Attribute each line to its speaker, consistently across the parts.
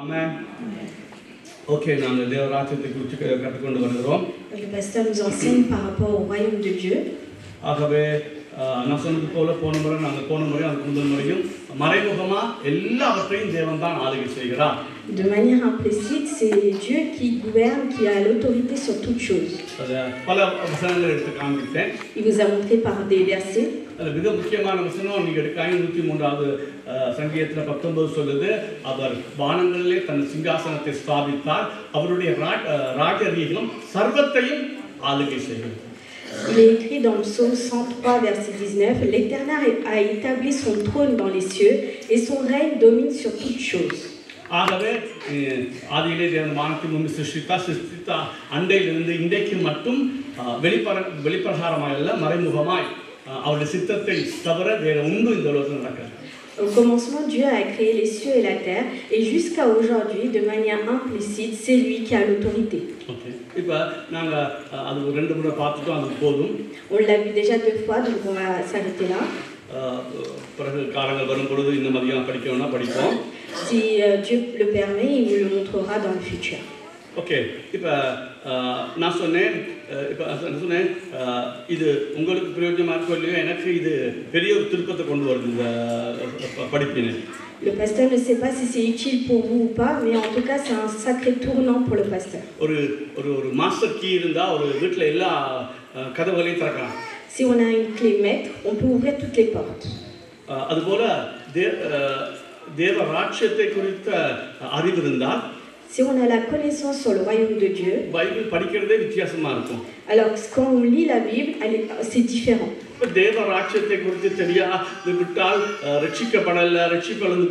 Speaker 1: Amen. Okay, நாங்கள் தேவராஜ்யத்தை குறித்து கற்றுக்கொண்டு வருகிறோம்.
Speaker 2: Le pasteur nous enseigne par rapport au royaume de Dieu.
Speaker 1: ஆகவே நான் சொன்னது போல போன முறை அதுக்கு முதல் முறையும் மறைமுகமா எல்லாவற்றையும் தேவன் தான் ஆளுகை செய்கிறார்.
Speaker 2: De manière implicite, c'est Dieu qui gouverne, qui a l'autorité sur toutes choses.
Speaker 1: பல வசனங்கள் எடுத்து காண்பித்தேன்.
Speaker 2: Il vous a montré par des versets.
Speaker 1: அது மிக முக்கியமான வசனம் நீங்க எடுக்க 103வது சங்கீதத்துல 19 சொல்லுது, அவர் வானங்களிலே தன் சிங்காசனத்தை ஸ்தாபித்தார், அவருடைய ராஜரீகம் சர்வத்தையும் ஆளுகை செய்கிறது.
Speaker 2: Il est écrit dans le psaume 103, verset 19, l'Éternel a établi son trône dans les cieux et son règne domine sur toutes choses.
Speaker 1: ஆகவே ஆதியிலே தேவன் வானத்தை பூமி சிருஷ்டித்தா அண்டையிலிருந்து இன்றைக்கு மட்டும் வெளிப்பிரகாரமாய் அல்ல, மறைமுகமாய் அவருடைய சித்தத்தை தவிர வேற ஒன்றும் இந்த உலகத்தில் நடக்கிறது.
Speaker 2: Au commencement, Dieu a créé les cieux et la terre, et jusqu'à aujourd'hui, de manière implicite, c'est lui qui a l'autorité.
Speaker 1: இப்போ நாங்கள் அது ரெண்டு முறை பார்த்துட்டோம், அது போதும்.
Speaker 2: On l'a vu déjà 2 fois, donc on va s'arrêter là.
Speaker 1: பிறகு காலங்கள் வரும் பொழுது இன்னும் அதிகம் படிக்கணும்னா படிப்போம்.
Speaker 2: Si Dieu le permet, il nous le montrera dans le futur.
Speaker 1: Okay, இப்போ நான் சொன்னேன் இது உங்களுக்கு பிரயோஜனமாக இருக்கோ இல்லையோ, எனக்கு இது பெரிய ஒரு திருப்பத்தை கொண்டு வருது இந்த படிப்பினை.
Speaker 2: Le pasteur ne sait pas si c'est utile pour vous ou pas, mais en tout cas c'est un sacré tournant pour le pasteur.
Speaker 1: ஒரு மாஸ்டர் கீ இருந்தா ஒரு வீட்டில் எல்லா கதவுகளையும் திறக்கலாம்.
Speaker 2: Si on a une clé maître, on peut ouvrir toutes les portes.
Speaker 1: அதுபோல தேவ ராஜ்யத்தை குறித்த அறிவு இருந்தால்,
Speaker 2: si on a la connaissance sur le royaume de Dieu,
Speaker 1: Bible படிக்கிறதே வித்தியாசமா இருக்கும்.
Speaker 2: alors quand on lit la Bible, c'est différent.
Speaker 1: தேவ ராஜ்யத்தை குறித்து தெரியாது விட்டால் ரட்சிக்கப்படல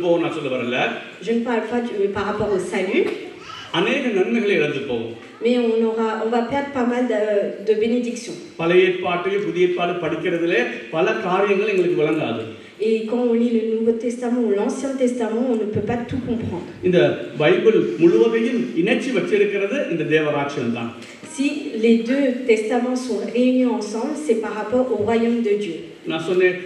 Speaker 1: போகும் நான் சொல்ல வரல.
Speaker 2: Je ne parle pas par rapport au salut.
Speaker 1: அநேக நன்மைகளை இழந்து போகும்.
Speaker 2: Mais on va perdre pas mal de bénédictions.
Speaker 1: பழைய ஏற்பாட்டையும் புதிய ஏற்பாடு படிக்கிறதுல பல காரியங்கள் எங்களுக்கு விளங்காது.
Speaker 2: Et quand on lit le Nouveau Testament ou l'Ancien Testament, on ne peut pas tout comprendre.
Speaker 1: இந்த பைபிள் முழுவதையும் இணைச்சி வச்சிருக்கிறது இந்த தேவராஜ்யம் தான்.
Speaker 2: Si les 2 testaments sont réunis ensemble, c'est par rapport au royaume de Dieu.
Speaker 1: நான் சொன்னேன்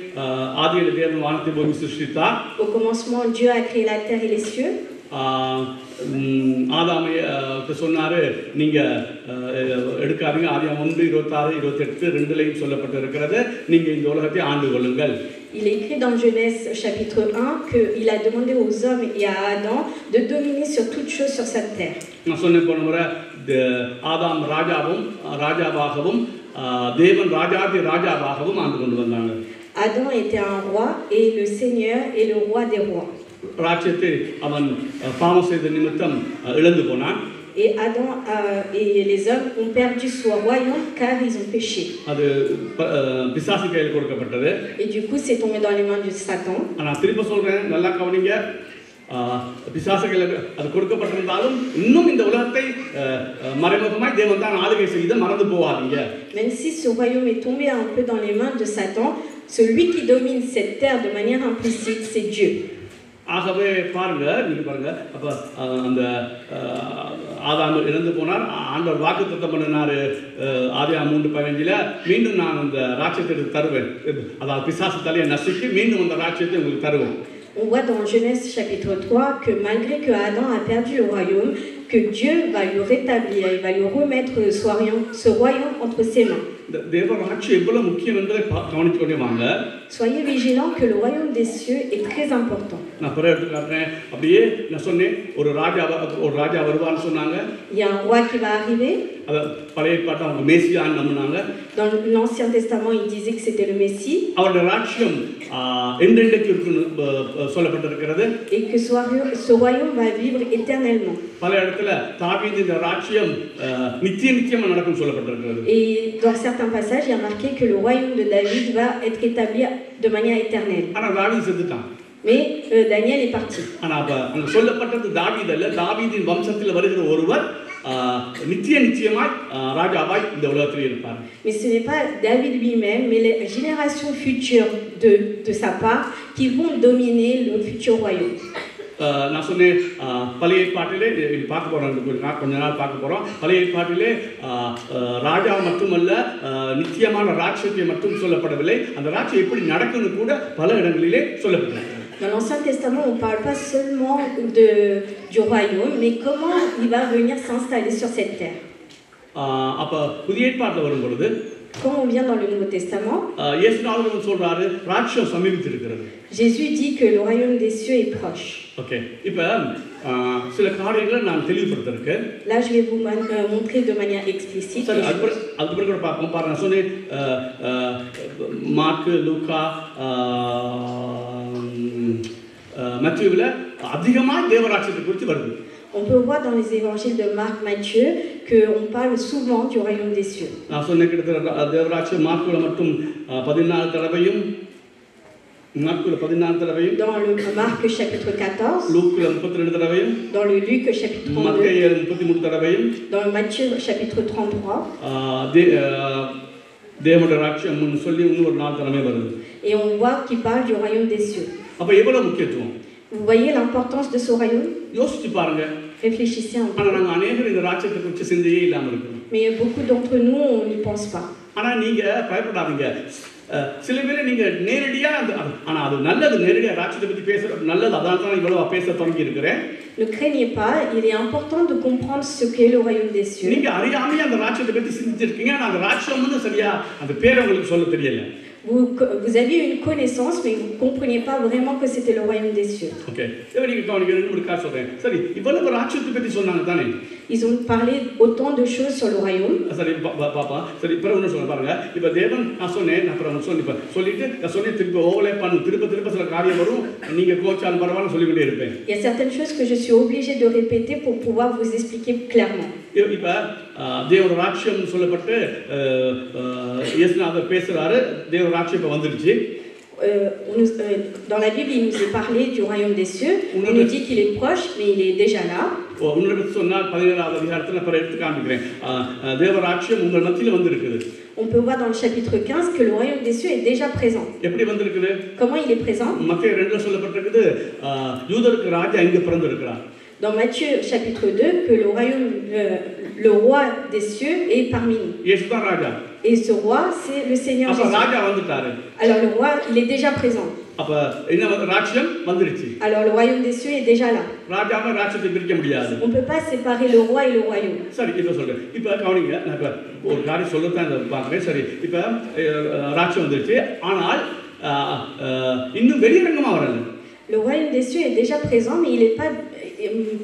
Speaker 1: ஆதியிலே தேவன் வானத்தை பூமி சிருஷ்டித்தார்.
Speaker 2: Au commencement, Dieu a créé la terre et les cieux.
Speaker 1: ஆதாமை சொன்னாரு, நீங்க எடுக்காதீங்க, ஆதியாகமம் 1:26, 28, 2லையும் சொல்லப்பட்டிருக்கிறது, நீங்க இந்த உலகத்தை ஆண்டு கொள்ளுங்கள்.
Speaker 2: Il est écrit dans Genèse chapitre 1 qu'il a demandé aux hommes et à Adam de dominer sur toutes choses sur cette terre.
Speaker 1: நான் சொன்னேன் போன முறை, ஆதாம் ராஜாவாகவும் தேவன் ராஜாவாகவும் ஆண்டு கொண்டு வந்தாங்க.
Speaker 2: Adam était un roi et le Seigneur est le roi des rois.
Speaker 1: ராஜ்யத்தை அவன் பாவம் செய்த நிமித்தம் இழந்து போனான்.
Speaker 2: Et Adam et les hommes ont perdu son royaume car ils ont péché.
Speaker 1: அது பிசாசு கையில் கொடுக்கப்பட்டது.
Speaker 2: Et du coup, c'est tombé dans les mains de Satan.
Speaker 1: நான் திரும்ப சொல்றேன், நல்லா கவனிங்க. பிசாசு கையில் அது கொடுக்கப்பட்டிருந்தாலும் இன்னும் இந்த உலகத்தை மறைமுகமாய் தேவன் தான் ஆளுகை செய்து மறந்து போவாதீங்க.
Speaker 2: Même si ce royaume est tombé un peu dans les mains de Satan, celui qui domine cette terre de manière implicite, c'est Dieu.
Speaker 1: ஆகவே நீங்க பாருங்க, அப்ப அந்த ஆதாம் இறந்து போனார். ஆண்டவர் வாக்குத்தத்தம் பண்ணினாரு ஆதியாகமம் 3:15, மீண்டும் நான் அந்த ராஜ்யத்தை தருவேன், அதாவது பிசாசு தலையை நசுக்கி மீண்டும் அந்த ராஜ்யத்தை உங்களுக்கு தருவேன்.
Speaker 2: On voit dans Genèse chapitre 3 que malgré que Adam a perdu le royaume, que Dieu va lui rétablir, il va lui remettre ce royaume entre ses mains.
Speaker 1: தேவராஜ்யம் எவ்வளவு முக்கியம் என்பதை கவனித்து கொண்டே வாங்க.
Speaker 2: Soyez vigilants que le royaume des cieux est très important.
Speaker 1: நான் பிறகு எடுத்து காட்டுறேன். அப்படியே நான் சொன்னேன், ஒரு ராஜா வருவான்னு சொன்னாங்க.
Speaker 2: Il y a un roi qui va arriver.
Speaker 1: பழைய ஏற்பாட்டை அவங்க மேசியான்னு நம்பினாங்க.
Speaker 2: Dans l'Ancien Testament, il disait que c'était le Messie.
Speaker 1: அவருடைய ராஜ்யம் என்றென்றைக்கு இருக்குன்னு சொல்லப்பட்டிருக்கிறது.
Speaker 2: Et que ce royaume va vivre éternellement.
Speaker 1: பல இடத்துல தாவீதின் ராஜ்யம் நித்தியமா நடக்கும் சொல்லப்பட்டிருக்கிறது.
Speaker 2: Et dans certains passages, il y a marqué que le royaume de David va être établi de manière éternelle.
Speaker 1: ஆனா தாவீது செத்துட்டான்.
Speaker 2: Mais Daniel est parti.
Speaker 1: ஆனா அங்க சொல்லப்பட்டது தாவீது அல்ல, தாவீதின் வம்சத்தில் வருகிற ஒருவர் நித்தியமாய் ராஜாவாய் இந்த உலகத்தில் இருப்பார்.
Speaker 2: Mais ce n'est pas David lui-même, mais les générations futures de sa part qui vont dominer le futur royaume.
Speaker 1: நான் சொன்னேன், பழைய ஏற்பாட்டிலே பார்க்க போறோம், கொஞ்ச நாள் பார்க்க போறோம். பழைய ஏற்பாட்டிலே ராஜா மட்டுமல்ல, நித்தியமான ராஜ்யத்தை மட்டும் சொல்லப்படவில்லை, அந்த ராஜ்யம் எப்படி நடக்கும்னு கூட பல இடங்களிலே சொல்லப்பட்டிருக்கிறது.
Speaker 2: Dans l'Ancien Testament, on ne parle pas seulement du royaume, mais comment il va venir s'installer sur cette terre.
Speaker 1: அப்போ புதிய ஏற்பாட்டில் வரும் பொழுது
Speaker 2: Quand on vient dans le Nouveau Testament,
Speaker 1: இயேசுநாதர் சொல்றாரு ராஜ்யம் சமீபித்திருக்கிறது.
Speaker 2: Jésus dit que le royaume des cieux est proche.
Speaker 1: Okay, இப்போ சில காரியங்களை நான் தெளிவுபடுத்திருக்கேன்.
Speaker 2: Là, je vais vous montrer de manière explicite.
Speaker 1: சரி, அது பிறகு பார்ப்போம். பாருங்க, நான் சொன்னேன் மார்க்கு, லூக்கா, மத்தேயுவில் அதிகமாக தேவராட்சியத்தை குறித்து வருது.
Speaker 2: On peut voir dans les évangiles de Marc, Matthieu, qu'on parle souvent du royaume des cieux.
Speaker 1: நான் சொன்ன கிட்டத்தட்ட தேவராட்சியம் மார்க்குல மட்டும் 14 தடவையும், மார்க்குல 14 தடவையும்,
Speaker 2: dans le Marc chapitre 14,
Speaker 1: லூக்ல 32 தடவையும்,
Speaker 2: dans le Luc chapitre 32,
Speaker 1: மத்தேயு 33 தடவையும்,
Speaker 2: dans le Matthieu chapitre 33,
Speaker 1: தேவனுடைய ராஜ்யம் சொல்லி இன்னொரு 4 தடவை வருது.
Speaker 2: et on voit qu'il parle du royaume des cieux.
Speaker 1: அப்ப எவ்வளவு முக்கியத்துவம்?
Speaker 2: Vous voyez l'importance de ce royaume?
Speaker 1: யோசிச்சு பாருங்க.
Speaker 2: Réfléchissez un peu.
Speaker 1: ஆனா நாங்க அநேகர் இந்த ராஜ்யத்தை குறித்து சிந்தையே இல்லாம இருக்கோம்.
Speaker 2: Mais beaucoup d'entre nous, on n'y pense pas.
Speaker 1: ஆனா நீங்க பயப்படாதீங்க. சில பேர் நீங்க நேரடியா ஆனா அது நல்லது, நேரடியா ராஜ்யத்தை பத்தி பேசுறது நல்லது. அதான் தான் இவ்வளவு பேச தொடங்கி இருக்கிறேன்.
Speaker 2: Ne craignez pas, il est important de comprendre ce qu'est le royaume des cieux.
Speaker 1: நீங்க அறியாமையே அந்த ராஜ்யத்தை பத்தி சிந்திச்சிருக்கீங்க. ஆனா அந்த ராஜ்யம் வந்து சரியா அந்த பேரை உங்களுக்கு சொல்ல தெரியல.
Speaker 2: Vous aviez une connaissance, mais vous ne compreniez pas vraiment que c'était le royaume des cieux.
Speaker 1: Ok.
Speaker 2: Ils ont parlé autant de choses sur le royaume. Il y a certaines choses que je suis obligée de répéter pour pouvoir vous expliquer clairement.
Speaker 1: தேவ ராஜ்யம் சொல்லப்பட்டு இயேசுநாதர் பேசுறாரு. தேவ ராஜ்யம் இப்ப வந்துருச்சு.
Speaker 2: Dans la Bible, il nous est parlé du royaume des cieux. On nous dit qu'il est proche, mais il est déjà là.
Speaker 1: சொன்னால் 17வது அதிகாரத்துல பிற எடுத்து காண்பிக்கிறேன். தேவ ராஜ்யம் உங்கள் மத்தியில வந்திருக்குது.
Speaker 2: On peut voir dans le chapitre 15 que le royaume des cieux est déjà présent.
Speaker 1: எப்படி வந்திருக்குது?
Speaker 2: Comment il est présent?
Speaker 1: மத்தேயு 2ல சொல்லப்பட்டிருக்குது யூதருக்கு ராஜா இங்க பிறந்திருக்கிறார்.
Speaker 2: Dans Matthieu chapitre 2 que le royaume le roi des cieux est parmi nous.
Speaker 1: இயேசுதான் ராஜா.
Speaker 2: Et ce roi c'est le Seigneur Jésus.
Speaker 1: அப்ப ராஜா வந்துட்டாரு.
Speaker 2: Alors le roi il est déjà présent.
Speaker 1: அப்ப என்ன ராஜ்யம் வந்துருச்சு.
Speaker 2: Alors le royaume des cieux est déjà là.
Speaker 1: ராஜாவை ராஜ்யத்தை பிரிக்க முடியாது.
Speaker 2: On peut pas séparer le roi et le royaume.
Speaker 1: சரி, இப்ப சொல்றேன். இப்ப கவனிங்க, நான் இப்ப ஒரு காரியம் சொல்லத்தான் பாக்குறேன். சரி, இப்ப ராஜ்யம் வந்துருச்சு. ஆனால் இன்னும் வெளியரங்கமா வரல.
Speaker 2: Le royaume des cieux est déjà présent, mais il n'est pas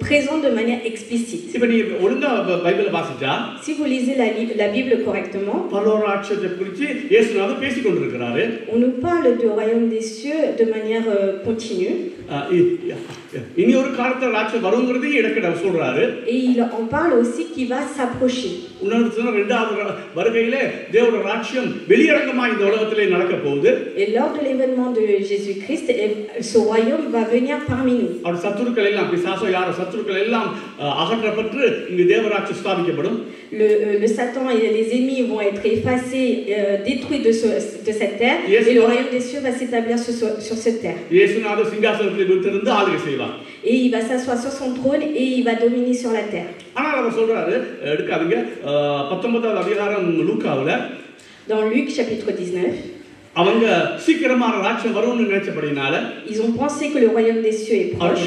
Speaker 2: présent de manière explicite.
Speaker 1: இப்ப நீ ஒழுங்கா பைபிளை வாசிச்சா,
Speaker 2: si vous lisez la Bible correctement,
Speaker 1: பரலோக ராஜ்யத்தை குறித்து இயேசுநாதர் பேசிக் கொண்டிருக்கிறாரு.
Speaker 2: On nous parle du royaume des cieux de manière continue.
Speaker 1: இனி ஒரு காலத்துல ராஜ்யம் வருங்கிறதை இடக்கட சொல்றாரு.
Speaker 2: Et il en parle aussi qui va s'approcher.
Speaker 1: உன்னதத்துல இரண்டாவது வருகையிலே தேவனுடைய ராஜ்யம் வெளியரங்கமா இந்த உலகத்திலே நடக்க போகுது.
Speaker 2: Et lors de l'événement de Jésus-Christ, ce royaume va venir parmi nous.
Speaker 1: அவர் சத்துருக்கள் எல்லாம், பிசாசு யார சத்துருக்கள் எல்லாம் அகற்றப்பட்டு இங்க தேவராஜ்யம் ஸ்தாபிக்கப்படும்.
Speaker 2: Le Satan et les ennemis vont être effacés, détruits de cette terre, et le royaume des cieux va s'établir sur cette terre.
Speaker 1: இயேசுநாதர் சிங்காசனத்தில் வீற்றிருந்து ஆளுகை செய்வார்.
Speaker 2: Et il va s'asseoir sur son trône et il va dominer sur la terre.
Speaker 1: ஆனால் அவர் சொல்றாரு, எடுக்காதீங்க, 19வது அதிகாரம் லூக்காவுல,
Speaker 2: dans Luc chapitre 19,
Speaker 1: அவங்க சீக்கிரமான ராஜ்யம் வரும்னு நினைச்சபடினால
Speaker 2: ils ont pensé que le royaume des cieux est proche.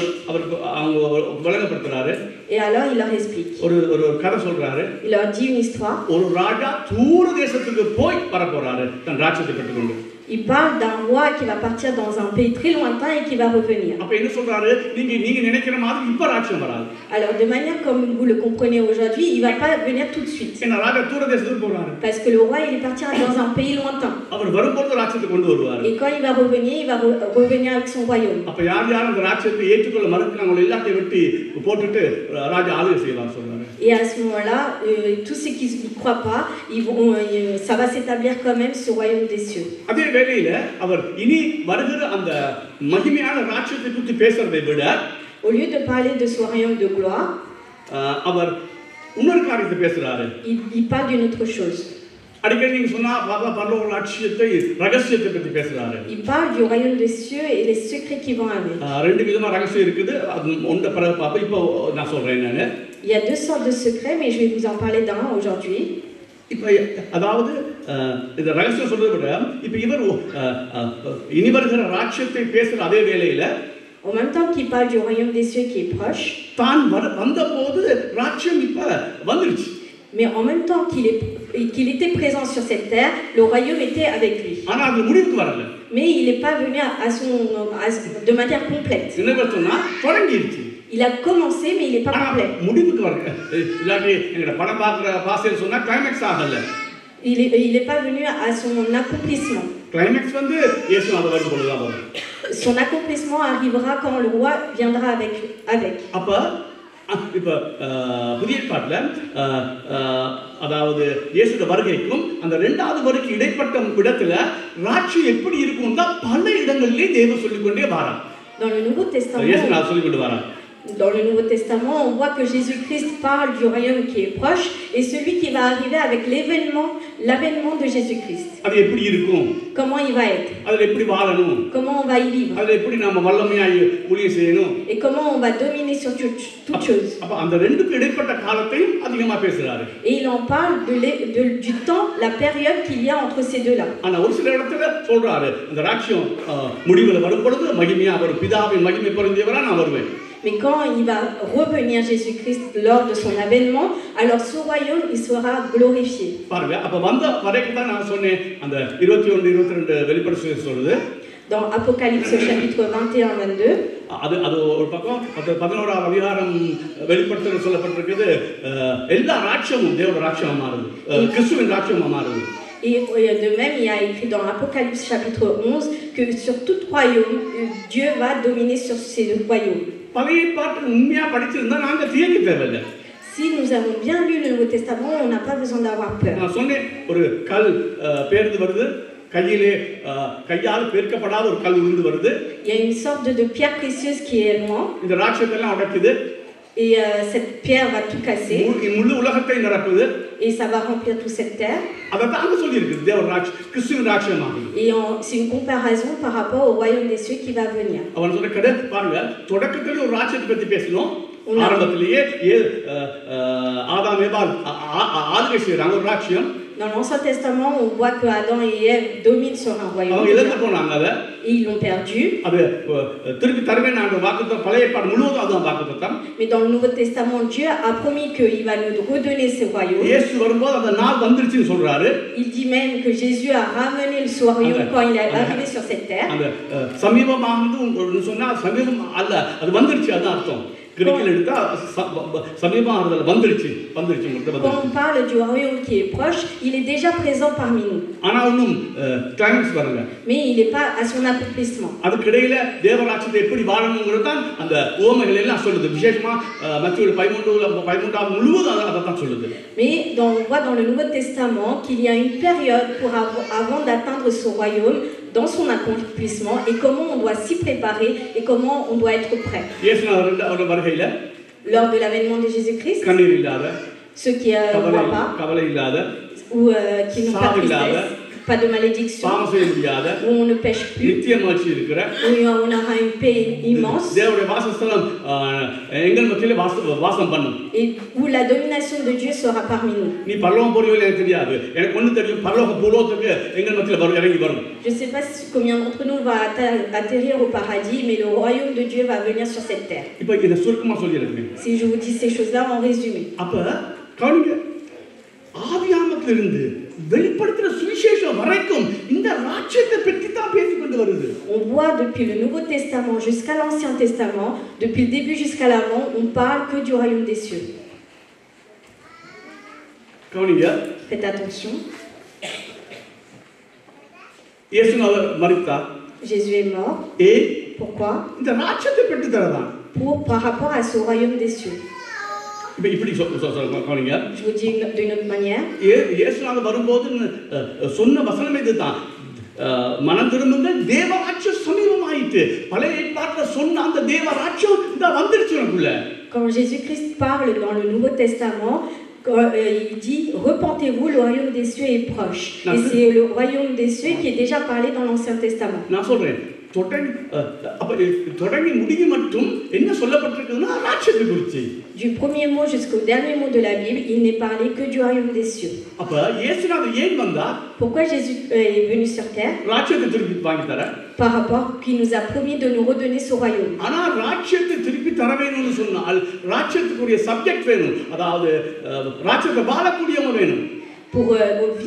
Speaker 1: அவங்க வழங்கப்படுத்துறாரு.
Speaker 2: Et alors il leur explique.
Speaker 1: ஒரு கதை சொல்றாரு.
Speaker 2: Il leur dit une histoire.
Speaker 1: ஒரு ராஜா தூர தேசத்துக்கு போய் வர போறாரு தன் ராஜ்யத்தை பெற்றுக்கொண்டு.
Speaker 2: Il parle d'un roi qui va partir dans un pays très lointain et qui va revenir.
Speaker 1: அப்ப என்ன சொல்றாரு? நீங்க நினைக்கிற மாதிரி இப்ப ராஜ்யம் வராது.
Speaker 2: Alors de manière comme vous le comprenez aujourd'hui, il va pas venir tout de suite.
Speaker 1: ஏன்னா ராஜா தூர தேசத்துக்கு போறாரு.
Speaker 2: Parce que le roi il est parti dans un pays lointain.
Speaker 1: அவர் வரும்போது ராஜ்யத்தை கொண்டு வருவார்.
Speaker 2: Et quand il va revenir avec son royaume.
Speaker 1: அப்ப யார் அந்த ராஜ்யத்தை ஏற்றுக்கொள்ள மறுக்கிறாங்களோ எல்லாத்தையும் வெட்டி போட்டுட்டு ராஜா ஆளுகை செய்வார் சொல்றாரு.
Speaker 2: Et à ce moment-là, tous ceux qui ne croient pas, ça va s'établir quand même ce royaume des cieux.
Speaker 1: அதே வேளையில அவர் இனி வருகிற அந்த மகிமையான ராஜ்யத்தை பற்றி பேசுறதை விட,
Speaker 2: au lieu de parler de ce royaume de gloire,
Speaker 1: அவர் இன்னொரு காரியத்தை பேசுறாரு.
Speaker 2: il parle d'une autre chose.
Speaker 1: அடிக்கடி நீங்க சொன்னா பாபா பரலோக ராஜ்யத்தை ரகசியத்தை பற்றி பேசுறாரு.
Speaker 2: Il parle du royaume des cieux et les secrets qui vont avec.
Speaker 1: ரெண்டு விதமான ரகசியம் இருக்குது. அது ஒன்ற பிறகு பாப்பா. இப்போ நான் சொல்றேன். நான்
Speaker 2: il y a deux sortes de secrets, mais je vais vous en parler d'un aujourd'hui.
Speaker 1: இப்போ அதாவது இந்த ரகசியம் சொல்றதை விட இப்போ இவர் இனி வருகிற ராட்சியத்தை பேசுற அதே வேளையில
Speaker 2: En même temps qu'il parle du royaume des cieux qui est proche,
Speaker 1: தான் வந்தபோது ராட்சியம் இப்ப வந்துருச்சு.
Speaker 2: mais en même temps qu'il était présent sur cette terre, le royaume était avec lui.
Speaker 1: ஆனா அது முடிவுக்கு வரல.
Speaker 2: Mais il n'est pas venu de manière complète.
Speaker 1: என்ன சொன்னா தொடங்கிருச்சு.
Speaker 2: Il a commencé, mais il n'est pas complet.
Speaker 1: முடிவுக்கு வரல. இல்லாட்டி எங்க படம் பார்க்குற பாசையில் சொன்னா கிளைமேக்ஸ் ஆகல.
Speaker 2: Il n'est pas venu à son accomplissement.
Speaker 1: Climax வந்து இயேசு அது வரும் பொழுது தான் வரும்.
Speaker 2: Son accomplissement arrivera quand le roi viendra avec.
Speaker 1: அப்ப இப்ப புதிய ஏற்பாட்டுல அதாவது இயேசுவின் வருகைக்கும் அந்த இரண்டாவது வருகைக்கு இடைப்பட்ட இடத்துல ராட்சியம் எப்படி இருக்கும் தான் பல இடங்களிலே தேவன் சொல்லிக்கொண்டே வரார்.
Speaker 2: Dans le Nouveau Testament,
Speaker 1: இயேசு நான் சொல்லிக்கொண்டு வரார்.
Speaker 2: Dans le Nouveau Testament, on voit que Jésus-Christ parle du royaume qui est proche et celui qui va arriver avec l'avènement de Jésus-Christ.
Speaker 1: அது எப்படி இருக்கும்?
Speaker 2: Comment il va être?
Speaker 1: அதுல எப்படி வாழணும்?
Speaker 2: Comment on va y vivre?
Speaker 1: அதுல எப்படி நாம வல்லமையாய் ஊழியம் செய்யணும்?
Speaker 2: Et comment on va dominer sur toute chose.
Speaker 1: அப்ப அந்த ரெண்டுக்கு இடைப்பட்ட காலத்தையும் அதிகமா பேசுறாரு.
Speaker 2: Et il en parle du temps, la période qu'il y a entre ces deux-là.
Speaker 1: ஆனா ஒரு சில இடத்துல சொல்றாரு இந்த ராட்சியம் முடிவுல வரும் பொழுது மகிமையா வரும், பிதாவின் மகிமை பொருந்தியவரா நான் வருவேன்.
Speaker 2: Mais quand il va revenir Jésus-Christ lors de son avènement, alors ce royaume il sera glorifié.
Speaker 1: பாருங்க அப்ப வந்த வரைக்கும் தான் நான் சொன்னேன் அந்த 21 22 வெளிப்படுத்தல் சொல்லுது.
Speaker 2: Dans Apocalypse chapitre 21-22,
Speaker 1: அது ஒரு பக்கம் 11ஆம் அதிகாரம் வெளிப்படுத்தல் சொல்லப்பட்டிருக்குது. எல்லா ராட்சியமும் தேவ ராட்சியமா மாறுது, கிறிஸ்துவின் ராட்சியமா மாறுது.
Speaker 2: Et de même, il y a écrit dans Apocalypse chapitre 11 que sur tout royaume, Dieu va dominer sur ces deux royaumes.
Speaker 1: பழைய ஏற்பாட்டை உண்மையா படிச்சிருந்தா நாங்க தியங்க தேவையில்லை.
Speaker 2: Si nous avons bien lu le Nouveau Testament, on n'a pas besoin d'avoir peur.
Speaker 1: நான் சொன்னேன் ஒரு கல் பேர்ந்து வருது, கையால் பேர்க்கப்படாத ஒரு கல் விழுந்து வருது.
Speaker 2: Il y a une sorte de pierre précieuse qui est loin.
Speaker 1: இந்த ராட்சியத்தெல்லாம் உடைக்குது.
Speaker 2: Et cette pierre va tout casser.
Speaker 1: முழு உலகத்தை நிரப்புது.
Speaker 2: Et ça va remplir toute cette terre.
Speaker 1: அதான் அங்க சொல்லி இருக்கு தேவ ராட்சியம் கிறிஸ்துவின் ராட்சியமாகும்.
Speaker 2: Et c'est une comparaison par rapport au royaume des cieux qui va venir.
Speaker 1: அவன் சொல்ற கடை பாருங்க, தொடக்கத்துல ஒரு ராட்சியத்தை பத்தி பேசணும். ஆரம்பத்திலேயே ஆதாம் ஏவாள் ஆளுகை செய்றாங்க ஒரு ராட்சியம்.
Speaker 2: Dans l'Ancien Testament, on voit que Adam et Ève dominent sur un royaume.
Speaker 1: அவங்க இழந்து போனாங்க அத.
Speaker 2: Et ils l'ont perdu.
Speaker 1: அது திருப்பி தருவேன் என்ற வாக்குத்தத்தம் பழைய ஏற்பாடு முழுவதும் அதுதான் வாக்குத்தத்தம்.
Speaker 2: Mais dans le Nouveau Testament, Dieu a promis qu'il va nous redonner ce royaume.
Speaker 1: இயேசு வரும்போது அந்த நாள் வந்துருச்சுன்னு சொல்றாரு.
Speaker 2: Il dit même que Jésus a ramené ce royaume quand il est arrivé sur cette terre.
Speaker 1: அந்த சமீபமானது சொன்னா சமீபம் அல்ல, அது வந்துருச்சு அதான் அர்த்தம். கிரேக்கில் எடுத்தா சமீபமானது வந்துருச்சு.
Speaker 2: Quand on parle du royaume qui est proche, il est déjà présent parmi nous.
Speaker 1: ஆனா இன்னும் கிளைமேக்ஸ் வரல.
Speaker 2: Mais il n'est pas à son accomplissement.
Speaker 1: அதுக்கு இடையில தேவராட்சியத்தை எப்படி வாழணும்ங்கறது தான் அந்த உவமைகள் எல்லாம் சொல்லுது. விசேஷமா மத்தேயு 13 முழுவதும் அத தான் சொல்லுது.
Speaker 2: Mais on voit dans le Nouveau Testament qu'il y a une période avant d'atteindre ce royaume dans son accomplissement et comment on doit s'y préparer et comment on doit être prêt. Lors de l'avènement de Jésus-Christ, ceux qui ne voient pas ou qui n'ont pas de tristesse, pas de malédiction, où on ne pêche plus, où on aura une paix immense, et où la domination de Dieu sera parmi nous. Je ne sais pas combien d'entre nous va atterrir au paradis, mais le royaume de Dieu va venir sur cette terre. Si je vous dis ces choses-là en résumé.
Speaker 1: ஆதியாகமத்திலிருந்து வெளிப்படுத்துற சுவிசேஷம் வரைக்கும் இந்த ராஜ்யத்தை பற்றி தான் பேசிக் கொண்டு வருது.
Speaker 2: On voit depuis le Nouveau Testament jusqu'à l'Ancien Testament, depuis le début jusqu'à l'avant, on parle que du royaume des cieux.
Speaker 1: கவனிங்க.
Speaker 2: Faites attention.
Speaker 1: இயேசு மரித்தார்.
Speaker 2: Jésus est mort.
Speaker 1: Et
Speaker 2: pourquoi?
Speaker 1: இந்த ராஜ்யத்தை பற்றி தரதான்.
Speaker 2: Par rapport à ce royaume des cieux.
Speaker 1: இப்படி கவனிங்க.
Speaker 2: Je vous dis d'une autre manière.
Speaker 1: இயேசுநாதர் வரும்போது சொன்ன வசனம் இதுதான். மனம் திரும்புங்கள், தேவராஜ்யம் சமீபமாயிட்டு. பழைய ஏற்பாட்டில் சொன்ன அந்த தேவராஜ்யம் இந்த வந்துருச்சு உனக்குள்ள.
Speaker 2: Quand Jésus-Christ parle dans le Nouveau Testament, il dit repentez-vous, le royaume des cieux est proche. Et c'est le royaume des cieux qui est déjà parlé dans l'Ancien Testament.
Speaker 1: நான் சொல்றேன் தொடங்கி முடியும் மட்டும் என்ன சொல்லப்பட்டிருக்குதுன்னா ராஜ்யத்தை குறித்து.
Speaker 2: Du premier mot jusqu'au dernier mot de la Bible, il n'est parlé que du royaume des cieux.
Speaker 1: அப்ப இயேசுநாதர் ஏன் வந்தார்?
Speaker 2: Pourquoi Jésus est venu sur terre?
Speaker 1: ராஜ்யத்தை திருப்பி வாங்கி தர.
Speaker 2: Par rapport qu'il nous a promis de nous redonner ce royaume.
Speaker 1: ஆனா ராஜ்யத்தை திருப்பி தர வேணும்னு சொன்னால் ராஜ்யத்துக்குரிய சப்ஜெக்ட் வேணும். அதாவது ராஜ்யத்தை வாழக்கூடியவங்க வேணும்.
Speaker 2: Pour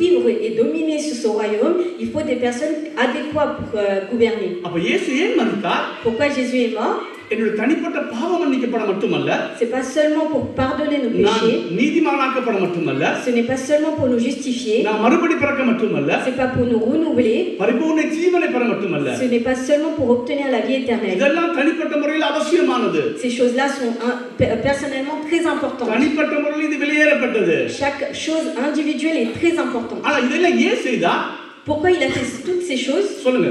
Speaker 2: vivre et dominer sur ce royaume, il faut des personnes adéquates pour gouverner.
Speaker 1: அப்ப இயேசு ஏன் வந்தார்?
Speaker 2: Pourquoi Jésus est mort?
Speaker 1: என்னுடைய தனிப்பட்ட பாவம் மன்னிக்கப்பட மட்டுமல்ல.
Speaker 2: C'est pas seulement pour pardonner nos péchés.
Speaker 1: நீதிமானாக்கப்பட மட்டுமல்ல.
Speaker 2: Ce n'est pas seulement pour nous justifier.
Speaker 1: நான் மறுபடி பிறக்க மட்டுமல்ல.
Speaker 2: C'est pas pour nous renouveler.
Speaker 1: பரிபூர்ண ஜீவனை பெற மட்டுமல்ல.
Speaker 2: Ce n'est pas seulement pour obtenir la vie éternelle.
Speaker 1: இதெல்லாம் தனிப்பட்ட முறையில் அவசியமானது.
Speaker 2: Ces choses-là sont personnellement très importantes.
Speaker 1: தனிப்பட்ட முறையில் இது வெளியேறப்பட்டது.
Speaker 2: Chaque chose individuelle est très importante.
Speaker 1: ஆனா இதெல்லாம் ஏன் செய்தா?
Speaker 2: Pourquoi il a fait toutes ces choses?
Speaker 1: சொல்லுங்க.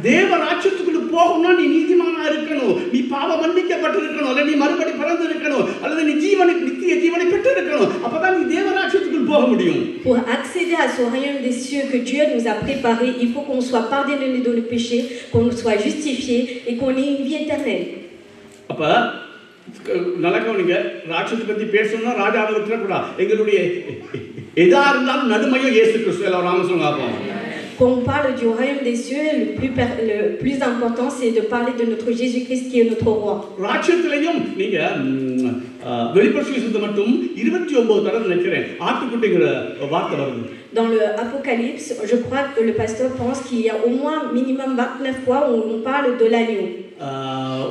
Speaker 1: தேவ ராஜ்யத்துக்குள்ள போகணும்னா நீ நீதிமானா இருக்கணும், நீ பாவ மன்னிக்கப்பட்டிருக்கணும், அல்ல நீ மறுபடி பிறந்து இருக்கணும், அல்லது நீ நித்திய ஜீவனை பெற்று இருக்கணும். அப்பதான் நீ தேவ ராஜ்யத்துக்குள்ள போக முடியும்.
Speaker 2: Pour accéder à ce royaume des cieux que Dieu nous a préparé, il faut qu'on soit pardonné de nos péchés, qu'on soit justifié et qu'on ait une vie éternelle.
Speaker 1: அப்ப நல்லா கவனிங்க, ராஜ்யத்தை பத்தி பேசணும்னா ராஜாவை விட்டுறக்கூடாது. எங்களுடைய எதா இருந்தாலும் நடுமையும் இயேசு கிறிஸ்து. எல்லாம் நாம சொல்லுங்க.
Speaker 2: Quand on parle du royaume des cieux, le plus important, c'est de parler de notre Jésus-Christ qui est notre roi.
Speaker 1: ராஜ்யத்திலையும் நீங்க வெளிப்படுத்தினது மட்டும் 29 தடவை நினைக்கிறேன் ஆட்டுக்குட்டிங்கிற வார்த்தை வருது.
Speaker 2: Dans le Apocalypse, je crois que le pasteur pense qu'il y a au moins minimum 29 fois où on parle de l'agneau.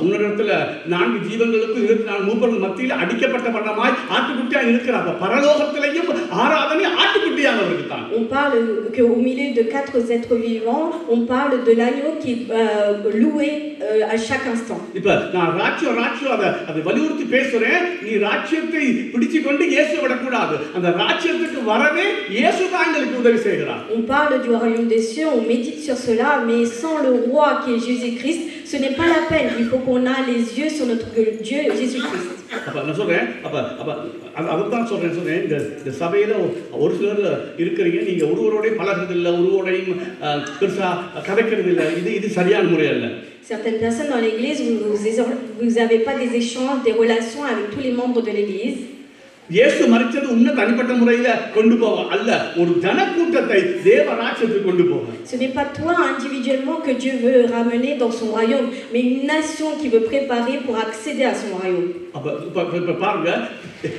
Speaker 1: உன்னதத்துல 4 ஜீவங்களுக்கும் 24 மூப்பர்கள் மத்தியில் அடிக்கப்பட்ட வண்ணமாய் ஆட்டுக்குட்டியா இருக்கிறாங்க. பரலோகத்திலையும் ஆராதனை ஆட்டுக்குட்டியானவருக்கு தான்.
Speaker 2: On parle que au milieu de 4 êtres vivants, on parle de l'agneau qui est loué à chaque instant.
Speaker 1: இப்ப நான் ராஜ்யம் அதை வலியுறுத்தி பேசுறேன். நீ ராஜ்யத்தை பிடிச்சு கொண்டு இயேசு விட கூடாது. அந்த ராஜ்யத்துக்கு வரவே இயேசு தான் எங்களுக்கு உதவி செய்கிறார்.
Speaker 2: On parle du royaume des cieux, on médite sur cela, mais sans le roi qui est Jésus-Christ, ce n'est pas la peine. Il faut qu'on a les yeux sur notre Dieu Jésus-Christ.
Speaker 1: அப்ப நான் சொல்றேன், அதுதான் சொல்றேன். இந்த சபையில ஒரு சிலர் இருக்கிறீங்க, நீங்க ஒருவரோட பழகிறது இல்லை, ஒருவரோடையும் பெருசா கதைக்கிறது இல்லை. இது சரியான முறை அல்ல.
Speaker 2: Certaines personnes dans l'église, vous n'avez pas des échanges, des relations avec tous les membres de l'église.
Speaker 1: இயேசு மரித்தது உன்னை தனிப்பட்ட முறையில கொண்டு போக அல்ல, ஒரு ஜனக்கூட்டத்தை தேவ ராஜ்யத்துக்கு கொண்டு போக.
Speaker 2: Ce n'est pas toi individuellement que Dieu veut ramener dans son royaume, mais une nation qui veut préparer pour accéder à son royaume.
Speaker 1: அப்ப பாருங்க,